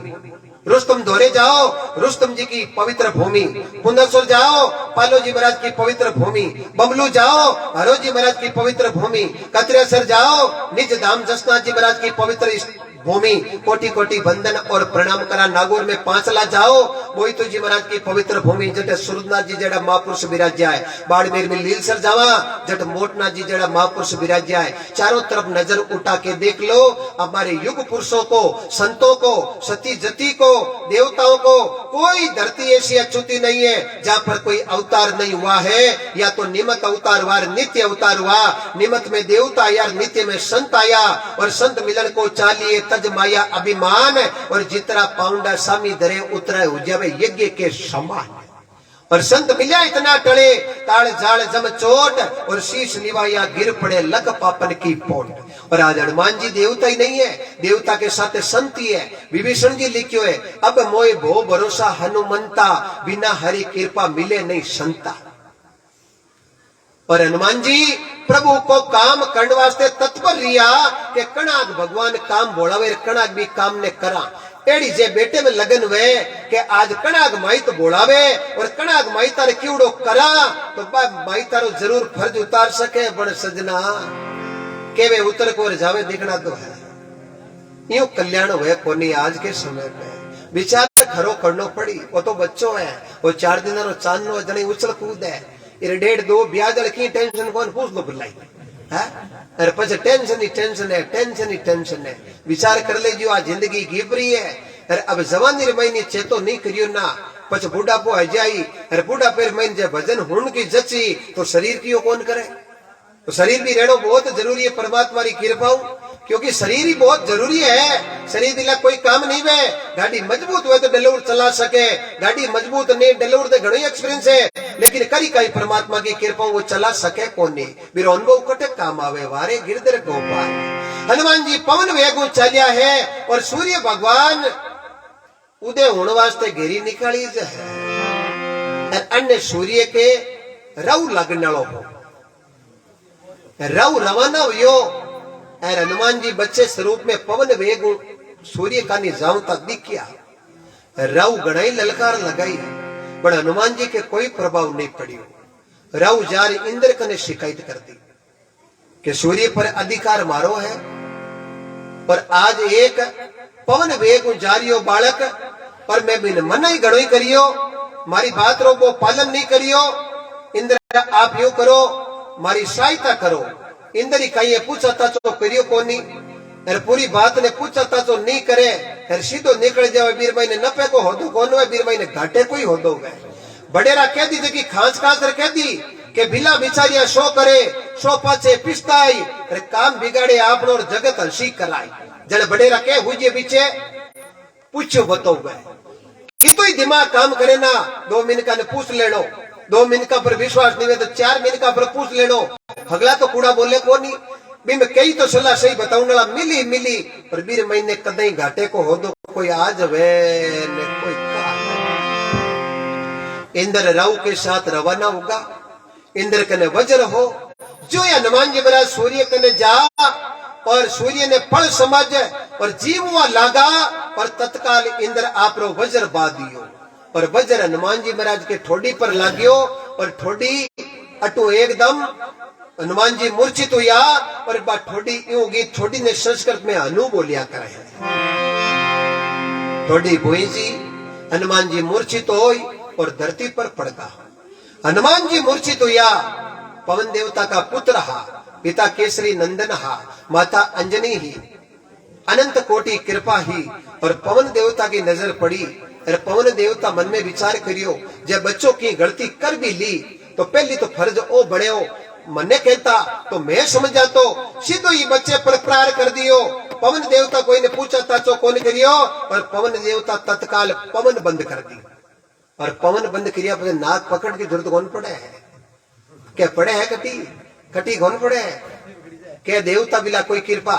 रुस्तम धोरे जाओ रुस्तम जी की पवित्र भूमि कुंदसुर जाओ पालो जी महाराज की पवित्र भूमि बमलू जाओ हरो जी महाराज की पवित्र भूमि कतरेसर जाओ निज धाम जसनाथ जी महाराज की पवित्र भूमि कोटि कोटि बंदन और प्रणाम करा नागौर में 5 ला जाओ बोईतो जी महाराज की पवित्र भूमि जट सूरजनाथ जी जेड़ा महापुरुष विराज्या है बाड़मेर में लीलसर जावा जट मोटनाथ जी जेड़ा महापुरुष विराज्या है चारों तरफ नजर उठा के देख लो हमारे युग पुरुषों को संतों को सती जती को देवताओं को कोई धरती ऐसी अछूती नहीं है जहाँ पर कोई अवतार नहीं हुआ है या तो निमित्त अवतार हुआ नित्य अवतार हुआ निमित्त में देवता या नित्य में संत आया और संत मिलन को चालिए तज माया अभिमान और जितना पाउंडा सामी दरे उतरा उजावे यज्ञ के समान और संत मिला इतना टले ताड़ जाड़ जम चोट और शीश निवाया गिर पड़े लग पापन की पोट और आज हनुमान जी देवता ही नहीं है देवता के साथ संत ही है विभीषण जी लिखियो है अब मोए भो भरोसा हनुमंता बिना हरि कृपा मिले नहीं संता और हनुमान जी प्रभु को काम करने वास्ते तत्पर रिया के कणाक भगवान काम बोलावे कणाक भी काम ने करा एड़ी जे बेटे में लगन वे के आज कणाक माई तो बोलावे और कणाक माई तारे क्यूड़ो करा तो माई तारो जरूर फर्ज उतार सके बड़ सजना के वे उतर को जावे देखना तो है यूं कल्याण हुए कोनी आज के समय में विचार खरो करनो पड़ी वो तो बच्चों है वो 4 दिन रो चांदनो जने उछल कूद है इरे 1.5-2 ब्याज की टेंशन कौन पूछ लो बुलाई है अरे पछ टेंशन ही टेंशन है विचार कर ले जो आ जिंदगी गिबरी है अरे अब जवानी रे महीने चेतो नहीं करियो ना पछ बुढ़ापो आ जाई अरे बुढ़ापे रे महीने जे भजन हुन की जची तो शरीर की कौन करे तो शरीर भी रहना बहुत जरूरी है परमात्मा की कृपा क्योंकि शरीर ही बहुत जरूरी है शरीर बिना कोई काम नहीं वे गाड़ी मजबूत हुए तो डलोर चला सके गाड़ी मजबूत नहीं डलोर तो घणो एक्सपीरियंस है लेकिन करी कई परमात्मा की कृपा वो चला सके कोनी बिरो अनुभव कटे काम आवे वारे गिरधर गोपाल हनुमान जी पवन वेगु चलिया है और सूर्य भगवान उदय होने वास्ते घेरी निकाली है अन्य सूर्य के रव लगनलो हो रव रवाना हुयो और हनुमान जी बच्चे स्वरूप में पवन वेग सूर्य का निजाम तक दिखिया रव गणाई ललकार लगाई पर हनुमान जी के कोई प्रभाव नहीं पड़ियो रव जार इंद्र कने शिकायत कर दी कि सूर्य पर अधिकार मारो है पर आज एक पवन वेग जारियो बालक पर मैं बिन मना ही गणो ही करियो मारी बात रो वो पालन नहीं करियो इंद्र आप यो करो मारी सहायता करो इंद्र ही कहीं पूछा था तो करियो कोनी अरे पूरी बात ने पूछा था तो नहीं करे अरे सीधो निकल जाओ बीर भाई ने नपे को हो दो कौन है बीर भाई ने घाटे को ही हो दो गए बडेरा कह दी कि खांस खांस कह दी के बिला बिचारिया शो करे शो पाछे पिस्ताई अरे काम बिगाड़े आपनो और जगत हंसी कराई जड़ बडेरा के हुए पीछे पूछो बताओ गए कितो ही दिमाग काम करे ना 2 मिनट ने पूछ लेनो 2 मिनट पर विश्वास नहीं है तो 4 मिनट पर पूछ लेनो अगला तो कूड़ा बोले को नहीं भी मैं कई तो सलाह सही बताऊंगा मिली पर बीर महीने कदई घाटे को हो दो कोई आज वे ने कोई इंद्र राव के साथ रवाना होगा इंद्र कने वज्र हो जो या हनुमान जी महाराज सूर्य कने जा और सूर्य ने फल समझ और जीव हुआ लागा और तत्काल इंद्र आप रो वज्र बा दियो और वज्र हनुमान जी महाराज के ठोडी पर लाग्यो और ठोडी अटू एकदम हनुमान जी मूर्छित हुआ और बा ठोडी यूं गई। ठोडी ने संस्कृत में हनु बोलिया करे। ठोडी बोई जी हनुमान जी मूर्छित होई और धरती पर पड़ता। हनुमान जी मूर्छित हुआ। पवन देवता का पुत्र हा, पिता केसरी नंदन हा, माता अंजनी ही, अनंत कोटि कृपा ही। और पवन देवता की नजर पड़ी और पवन देवता मन में विचार करियो, जब बच्चों की गलती कर भी ली तो पहली तो फर्ज ओ बड़े हो, मन्ने कहता तो मैं समझ जातो, सीधो ये बच्चे पर प्रहार कर दियो। पवन देवता कोई ने पूछा था तो कौन करियो, और पवन देवता तत्काल पवन बंद कर दी। और पवन बंद करिया पर नाक पकड़ के जरूरत कौन पड़े है, क्या पड़े है कटी कटी कौन पड़े है, क्या देवता बिला कोई कृपा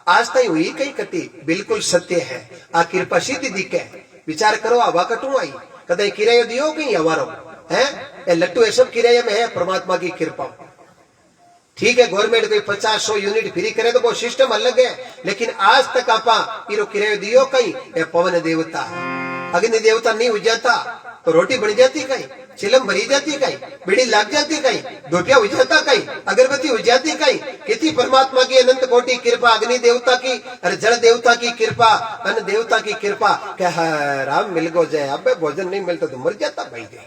आज तक हुई कहीं कटी। बिल्कुल सत्य है, आ कृपा सीधी दिखे। विचार करो आवा कटू आई कदे किराया दियो कहीं हवारो है, ए लट्टू ये सब किराया में है परमात्मा की कृपा। ठीक है गवर्नमेंट कोई 50-100 यूनिट फ्री करे तो वो सिस्टम अलग है, लेकिन आज तक आपा इरो किराया दियो कहीं। ए पवन देवता अग्नि देवता नहीं हो जाता तो रोटी बन जाती कहीं, चिलम भरी जाती कहीं, बीड़ी लग जाती कहीं, धोपिया हो जाता कहीं, अगरबत्ती हो जाती कहीं। कितनी परमात्मा की अनंत कोटि कृपा, अग्नि देवता की और जल देवता की कृपा, अन्न देवता की कृपा। क्या राम मिल गो जाए, अब भोजन नहीं मिलता तो मर जाता भाई दे।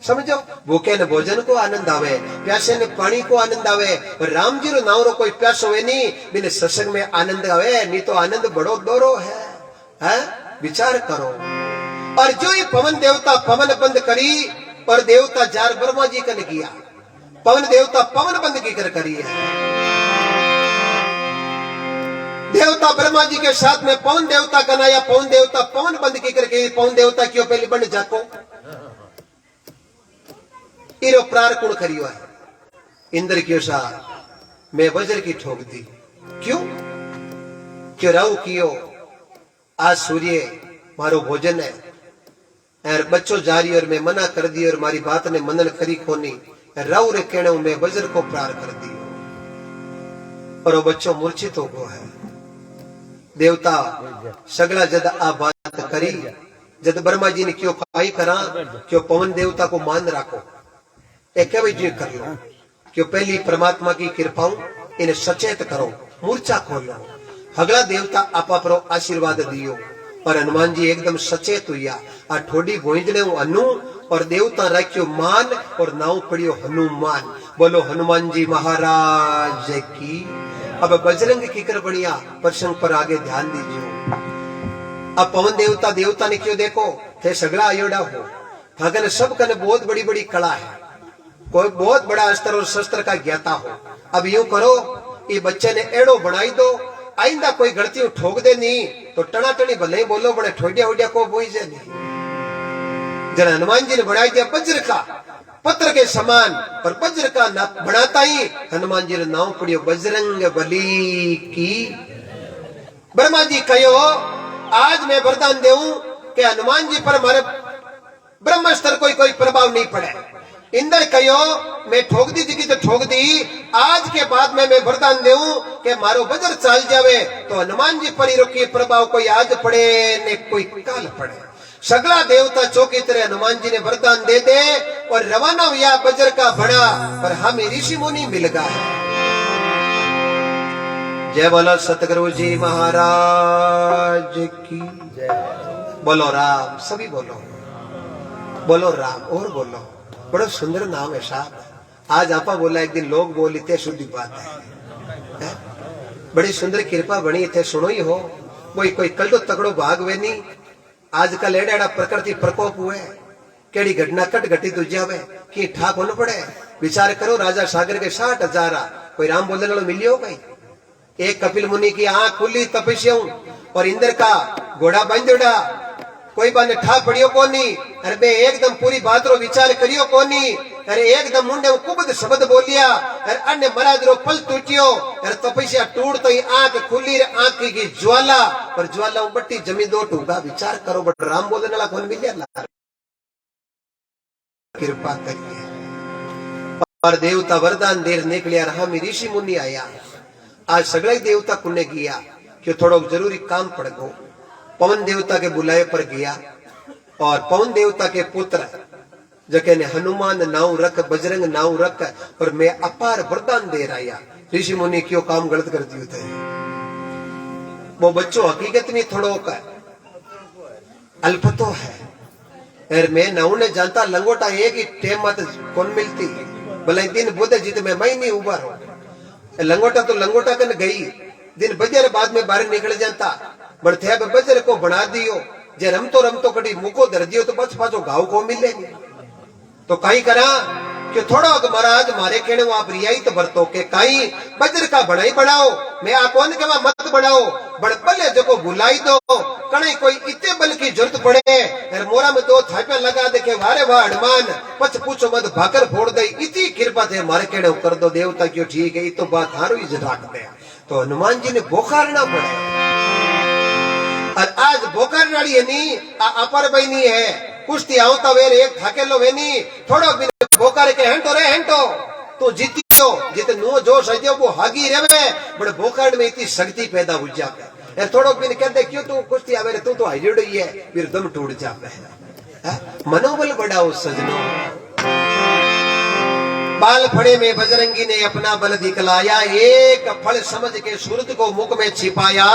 समझो भूखे ने भोजन को आनंद आवे, प्यासे ने पानी को आनंद आवे। और राम जी रो नाम रो कोई प्यास होवे नहीं, बिन सत्संग में आनंद आवे, नहीं तो आनंद बड़ो दोरो है? विचार करो। और जो ही पवन देवता पवन बंद करी और देवता जार ब्रह्मा जी कन किया, पवन देवता पवन बंद की कर करी है। देवता ब्रह्मा जी के साथ में पवन देवता कनाया, पवन देवता पवन बंद की करके पवन देवता क्यों पहले बन जाको इरो प्रार कुण करियो है। इंद्र क्यों सा मैं वज्र की ठोक दी, क्यों राहु कियो आज सूर्य मारो भोजन है और बच्चों जारी और मैं मना कर दी और मारी बात ने मनन करी खोनी। राहु रे कहने मैं वज्र को प्रार कर दियो और वो बच्चों मूर्छित हो गो है। देवता सगला जद आ बात करी, जद ब्रह्मा जी ने क्यों काई करा, क्यों पवन देवता को मान राखो, एक जी कर लो, क्यों पहली परमात्मा की कृपाओं इन्हें सचेत करो, मूर्छा खोलो। अगला देवता आपा पर आशीर्वाद दियो और हनुमान जी एकदम सचेत हुआ। आ ठोडी भोजने अनु और देवता राख्यो मान और नाव पड़ियो हनुमान। बोलो हनुमान जी महाराज की। अब बजरंग की कर बढ़िया प्रसंग पर आगे ध्यान दीजिए। अब पवन देवता देवता ने क्यों देखो थे सगड़ा अयोड़ा हो, थाकन सब कने बहुत बड़ी बड़ी कला है, कोई बहुत बड़ा अस्त्र और शस्त्र का ज्ञाता हो। अब यूं करो ये बच्चे ने एड़ो बनाई दो, आइंदा कोई गलती ठोक दे नहीं तो टनाटनी भले ही बोलो बड़े ठोडिया उडिया को बोई से नहीं। जन हनुमान जी ने बनाई दिया वज्र का पत्र के समान, और वज्र का बनाता ही हनुमान जी ने नाम पड़ियो बजरंग बली की। ब्रह्मा जी कहो आज मैं वरदान देऊं कि हनुमान जी पर हमारे ब्रह्मास्त्र कोई प्रभाव नहीं पड़े। इंद्र कहो मैं ठोक दी थी तो ठोक दी, आज के बाद में मैं वरदान देऊं कि मारो वज्र चल जावे तो हनुमान जी पर ही प्रभाव कोई आज पड़े ने कोई काल पड़े। सगला देवता चौकी तरह हनुमान जी ने वरदान दे दे और रवाना हुआ वज्र का बड़ा, पर हमें ऋषि मुनि मिल गया है। जय बोलो सतगुरु जी महाराज की जय। बोलो राम, सभी बोलो बोलो राम और बोलो। बड़ा सुंदर नाम है साहब। आज आपा बोला एक दिन लोग बोली थे शुद्ध बात है, बड़ी सुंदर कृपा बनी थे सुनो ही हो। कोई कल तो तगड़ो भाग वे नहीं, आजकल एड़ा प्रकृति प्रकोप हुए, केड़ी घटना कट घटी तो जावे कि ठाक होना पड़े। विचार करो राजा सागर के 60,000 कोई राम बोलने वालों मिलियो कहीं। एक कपिल मुनि की आंख खुली तपस्या और इंद्र का घोड़ा बंदड़ा कोई बात ठा पड़ियो कोनी। अरे बे एकदम पूरी बात रो विचार करियो कोनी। अरे एकदम मुंडे कुबद शब्द बोलिया, अरे अन्य महाराज रो पल टूटियो, अरे तपस्या टूट तो आंख खुली रे आंख की ज्वाला और ज्वाला बट्टी जमी दो टूगा। विचार करो बट राम बोलने वाला कौन मिलिया, कृपा करिए। और देवता वरदान देर निकलिया रहा में ऋषि मुनि आया। आज सगला देवता कुने गया कि थोड़ा जरूरी काम पड़ गो। पवन देवता के बुलाए पर गया और पवन देवता के पुत्र जके ने हनुमान नाव रख, बजरंग नाव रख, और मैं अपार वरदान दे रहा। ऋषि मुनि क्यों काम गलत कर दियो थे। वो बच्चों हकीकत में थोड़ो का अल्पतो है। और मैं नाव ने जानता लंगोटा एक ही टेम मत कौन मिलती भले दिन बुध जीत में मैं नहीं उबार हो। लंगोटा तो लंगोटा कन गई दिन बजर बाद में बाहर निकल जाता बढ़ते बजर को बना दियो जे रमतो कड़ी मुको धर दियो तो बच पाचो घाव को मिले नहीं। तो कहीं करा कि थोड़ा महाराज मारे कहने आप रियाई तो बरतो के कहीं बजर का बनाई बढ़ाओ। मैं आप कौन कहा मत बढ़ाओ बड़ पले जो बुलाई दो कहीं कोई इतने बल की जरूरत पड़े और मोरा में दो थापे लगा देखे वारे वाह हनुमान पच पूछो मत भाकर फोड़ दे इतनी कृपा थे मारे कहने कर दो देवता क्यों ठीक है तो बात हारो ही रख दे। तो हनुमान जी ने बोखारना पड़े और आज बोकार डाली नहीं अपर भाई नहीं है कुश्ती आवता वेर एक थाकेलो वेनी थोड़ो बिन बोकार के हेंटो तो जीतियो जित नो जोश है वो हागी रेवे बड़े बोकार में इतनी शक्ति पैदा हो जाए यार थोड़ो बिन कहते क्यों तू कुश्ती आवे तू तो हाइड्रेड ही है फिर दम टूट जाए। मनोबल बढ़ाओ सजनों। बाल फड़े में बजरंगी ने अपना बल दिखलाया एक फल समझ के सूरत को मुख में छिपाया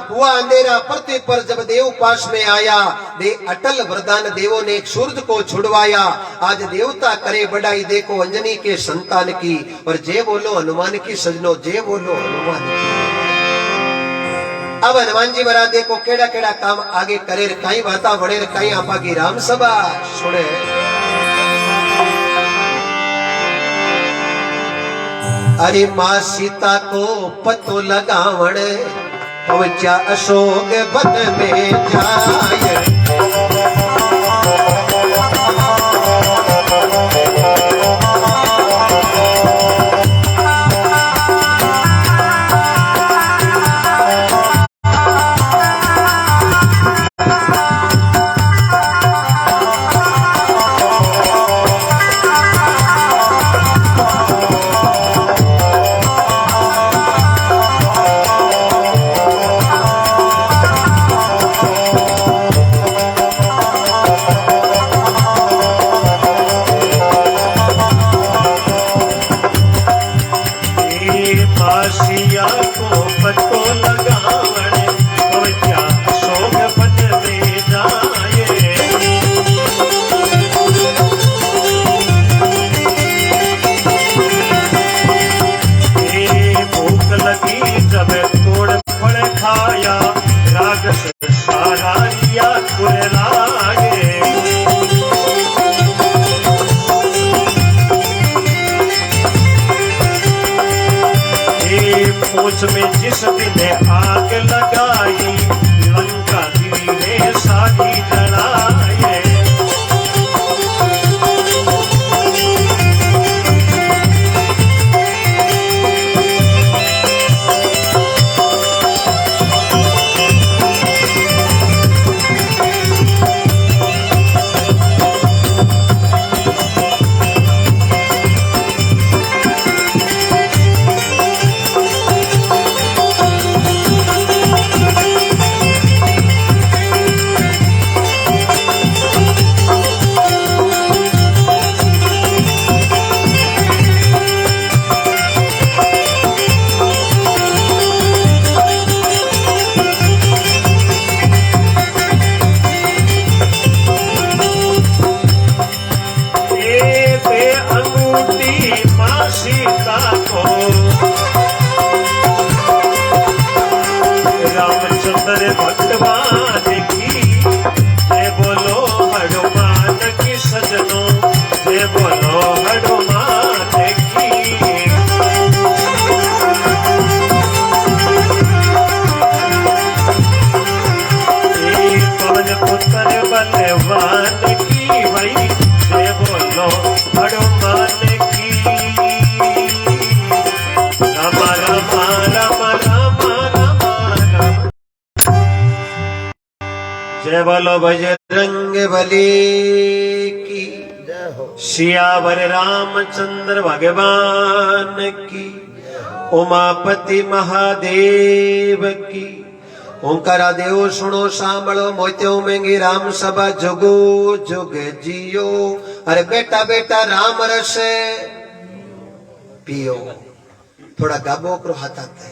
हुआ अंधेरा पृथ्वी पर जब देव पास में आया दे अटल वरदान देवों ने एक सूरत को छुड़वाया। आज देवता करे बढ़ाई देखो अंजनी के संतान की और जय बोलो हनुमान की सजनो जय बोलो हनुमान की। अब हनुमान जी बरा देखो केड़ा केड़ा काम आगे करे कहीं बाता बड़े कहीं आपा की राम सभा सुने। अरे माँ सीता को पतो लगावण पहुंचा अशोक वन में जाए। में जिस दिन आग लगाई लंका दीने सारी जलाए। जय बोलो बजरंग बली की जय हो। सियावर रामचंद्र भगवान की, उमापति महादेव की, ओंकारा देव सुनो सांभळो मोत्यो मेंगी राम सभा जुगो जुग जियो। अरे बेटा बेटा राम रस पियो। थोड़ा गाबो करो हाथ आता है,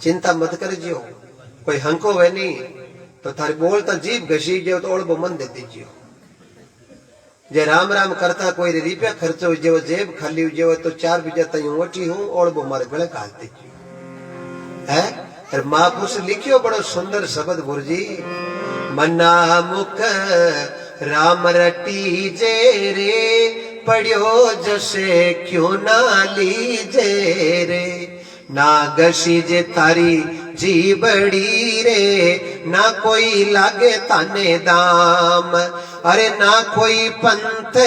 चिंता मत कर जियो। कोई हंको है नहीं तो थारी बोलता जीभ घसी गयो तो ओळबो मन दे दीजियो। जे राम राम करता कोई रुपया खर्चो जेव जेब खाली जेव तो 4 बीजा तई ओटी हूं ओळबो मारे गले काट दीजियो है। और महापुरुष लिखियो बड़ो सुंदर शब्द गुरुजी, मना मुख राम रटी जे रे पढ़ियो जसे क्यों ना लीजे रे। ना गशी जे थारी जी बड़ी रे ना कोई लागे ताने दाम। अरे ना कोई पंथ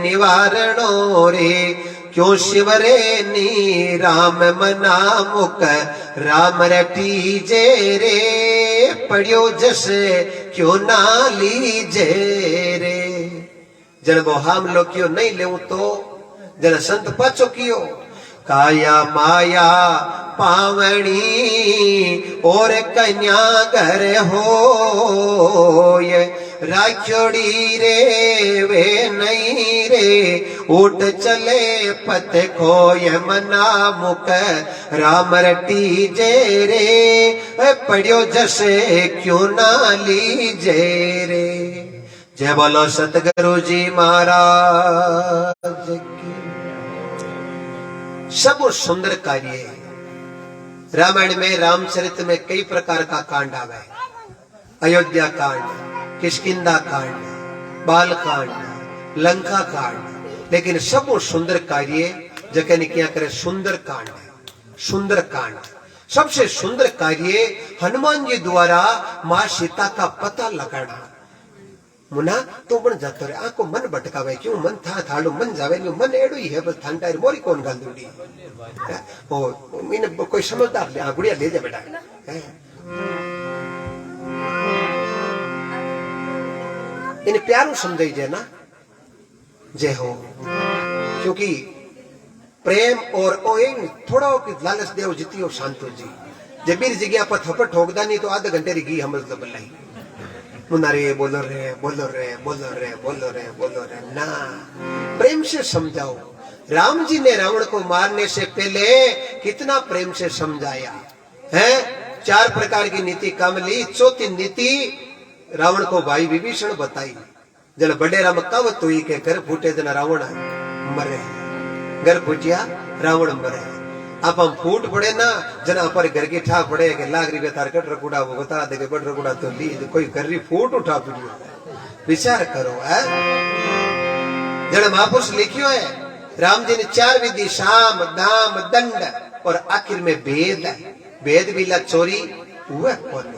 निवारणो रे क्यों शिवरे नी राम मना मुख राम रटी जे रे पढ़ियो जसे क्यों ना लीजे रे। जन वो हम लोग क्यों नहीं ले तो जन संत पाचो कियो। काया माया पावनी और कन्या घर हो ये राखोड़ी रे वे नहीं रे उठ चले पत खोय मना मुख राम रटी जे रे पढ़ियो जसे क्यों ना लीजे रे। जय बोलो सतगुरु जी महाराज की। सब सुंदर कार्य है। रामायण में रामचरित में कई प्रकार का कांड आवे। अयोध्या कांड, किष्किंधा कांड, बाल कांड, लंका कांड, लेकिन सब सुंदर कार्य जगह ने क्या करे सुंदर कांड है। सुंदर कांड सबसे सुंदर कार्य हनुमान जी द्वारा मां सीता का पता लगाना। मुना तो बन जातो रे आको मन भटकावे क्यों मन था थाड़ो मन जावे न्यू मन एडो ही है बस थांटार मोरी कौन गाल दूडी ओ मीने कोई समझदार ले आ गुड़िया ले जा बेटा। इन प्यारो समझाई जे ना जय हो, क्योंकि प्रेम और ओइन थोड़ा की लालच देव जितियो शांतो जी। जबीर जगह पर थप्पड़ ठोकदा नहीं तो आधे घंटे री घी हम मतलब बल्लाई मुनारे बोलो रे बोलो रे बोलो रे बोलो रे बोलो रे ना। प्रेम से समझाओ। राम जी ने रावण को मारने से पहले कितना प्रेम से समझाया है। 4 प्रकार की नीति काम ली। चौथी नीति रावण को भाई विभीषण बताई। जन बडेरा में कहावत हुई के घर फूटे जन रावण मरे, घर फूटिया रावण मरे। आप हम फूट पड़े ना जना पर घर की ठा पड़े के लाख रुपया तार कट रकुड़ा वो बता दे के बट रकुड़ा तो ली कोई घर की फूट उठा पड़ियो। विचार करो है। जन महापुरुष लिखियो है राम जी ने 4 विधि साम दाम दंड और आखिर में भेद है। भेद बिला चोरी हुआ कौन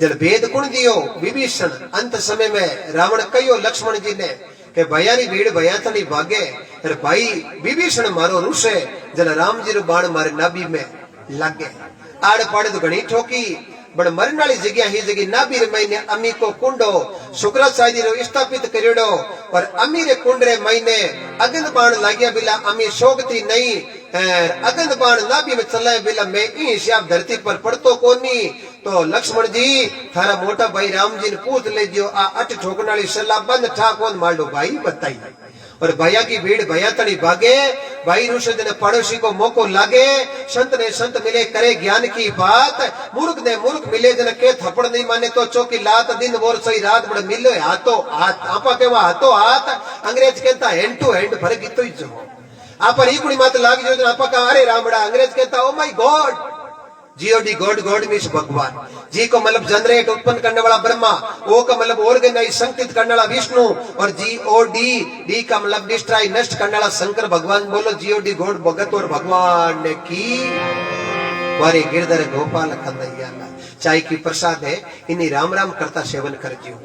जन भेद कुण दियो विभीषण। अंत समय में रावण कहियो लक्ष्मण जी ने के भयारी भीड़ भयातनी भागे अरे भाई विभीषण मारो रुसे जन राम जी रो बाण मारे नाभि में लागे। आड़ पाड़े तो घणी ठोकी बड़ मरने वाली जगह ही जगह नाभि रे महीने अमी को कुंडो शुक्राचार्य रो स्थापित करियो और अमी रे कुंड रे महीने अगंद बाण लाग्या बिला अमी शोकती नहीं। अगंद बाण नाभि में चलाए बिला मैं ई हिसाब धरती पर पड़तो कोनी। तो लक्ष्मण जी थारा मोटा भाई राम जी ने पूछ ले जो आ 8 ठोकने वाली सलाह बंद ठा कौन मार लो भाई बताई। और भैया की भीड़ भैया तड़ी भागे। भाई रुषद ने पड़ोसी को मौको लागे। संत ने संत मिले करे ज्ञान की बात। मूर्ख ने मूर्ख मिले जन के थप्पड़ नहीं माने तो चौकी लात दिन बोर सही रात बड़ मिलो हाथों हाथ आपा के वह हाथों हाथ अंग्रेज कहता हैंड टू हैंड फर्क इतो ही जो आप इकुड़ी मात लाग जो आपा का अरे रामड़ा अंग्रेज कहता oh my God GOD God God means भगवान। जी को मतलब जनरेट उत्पन्न करने वाला ब्रह्मा, ओ का मतलब ऑर्गेनाइज संकित करने वाला विष्णु और जीओडी डी का मतलब डिस्ट्रॉय नष्ट करने वाला शंकर भगवान। बोलो जीओडी गॉड भगत और भगवान की वारे गिरधर गोपाल कन्हैया चाय की प्रसाद है इन्हीं राम राम करता सेवन कर जियो।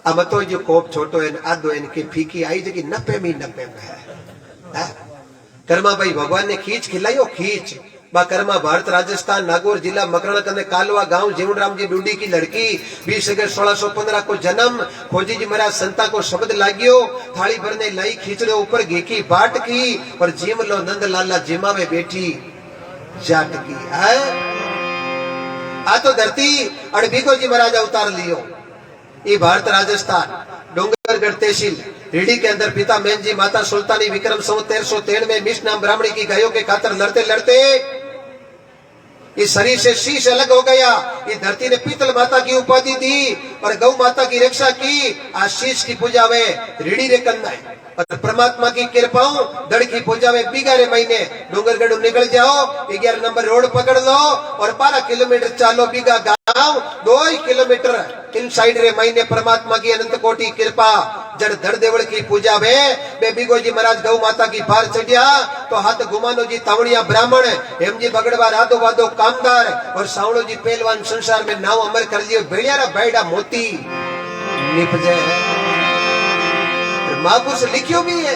अब तो जो कोप छोटो है आदो इनकी फीकी आई जगी 90 में है। कर्मा भाई भगवान ने खींच खिलायो खींच बा कर्मा भारत राजस्थान नागौर जिला मकरण कने कालवा गांव जीवन राम जी डूडी की लड़की 20 अगस्त 1615 को जन्म। खोजी जी महाराज संता को शब्द लागियो थाली भरने लाई खींचड़े ऊपर घी की बाट की और जीम लो नंद लाला जिमा में बैठी जाट की है। आ तो धरती और भीखो जी महाराज अवतार लियो। ये भारत राजस्थान डोंगरगढ़ तहसील रीडी के अंदर पिता मेन जी माता सुल्तानी विक्रम संवत 1393 में मिश नाम ब्राह्मणी की गायों के खातर लड़ते लड़ते इस शरीर से शीश अलग हो गया। ये धरती ने पीतल माता की उपाधि दी और गौ माता की रक्षा की। आज शीश की पूजा वे रीडी रे करना है और परमात्मा की कृपाओं दड़ की पूजा में 11 महीने डूंगरगढ़ निकल जाओ, 11 नंबर रोड पकड़ लो और 12 किलोमीटर चालो बीघा गांव 2 किलोमीटर इन साइड रे महीने परमात्मा की अनंत कोटि कृपा जड़ धड़ देवड़ की पूजा बे बीगो जी महाराज गौ माता की पार चढ़िया तो हाथ घुमानो जी तावड़िया ब्राह्मण हेम जी बगड़वा राधो वादो कामदार और सावड़ो जी पहलवान संसार में नाव अमर कर लियो बेड़ियारा बैडा मोती निपजे। महापुरुष लिखियो भी है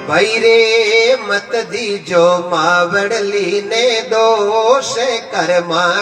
भाई रे मत दीजो मावड़ली ने दोष कर्मा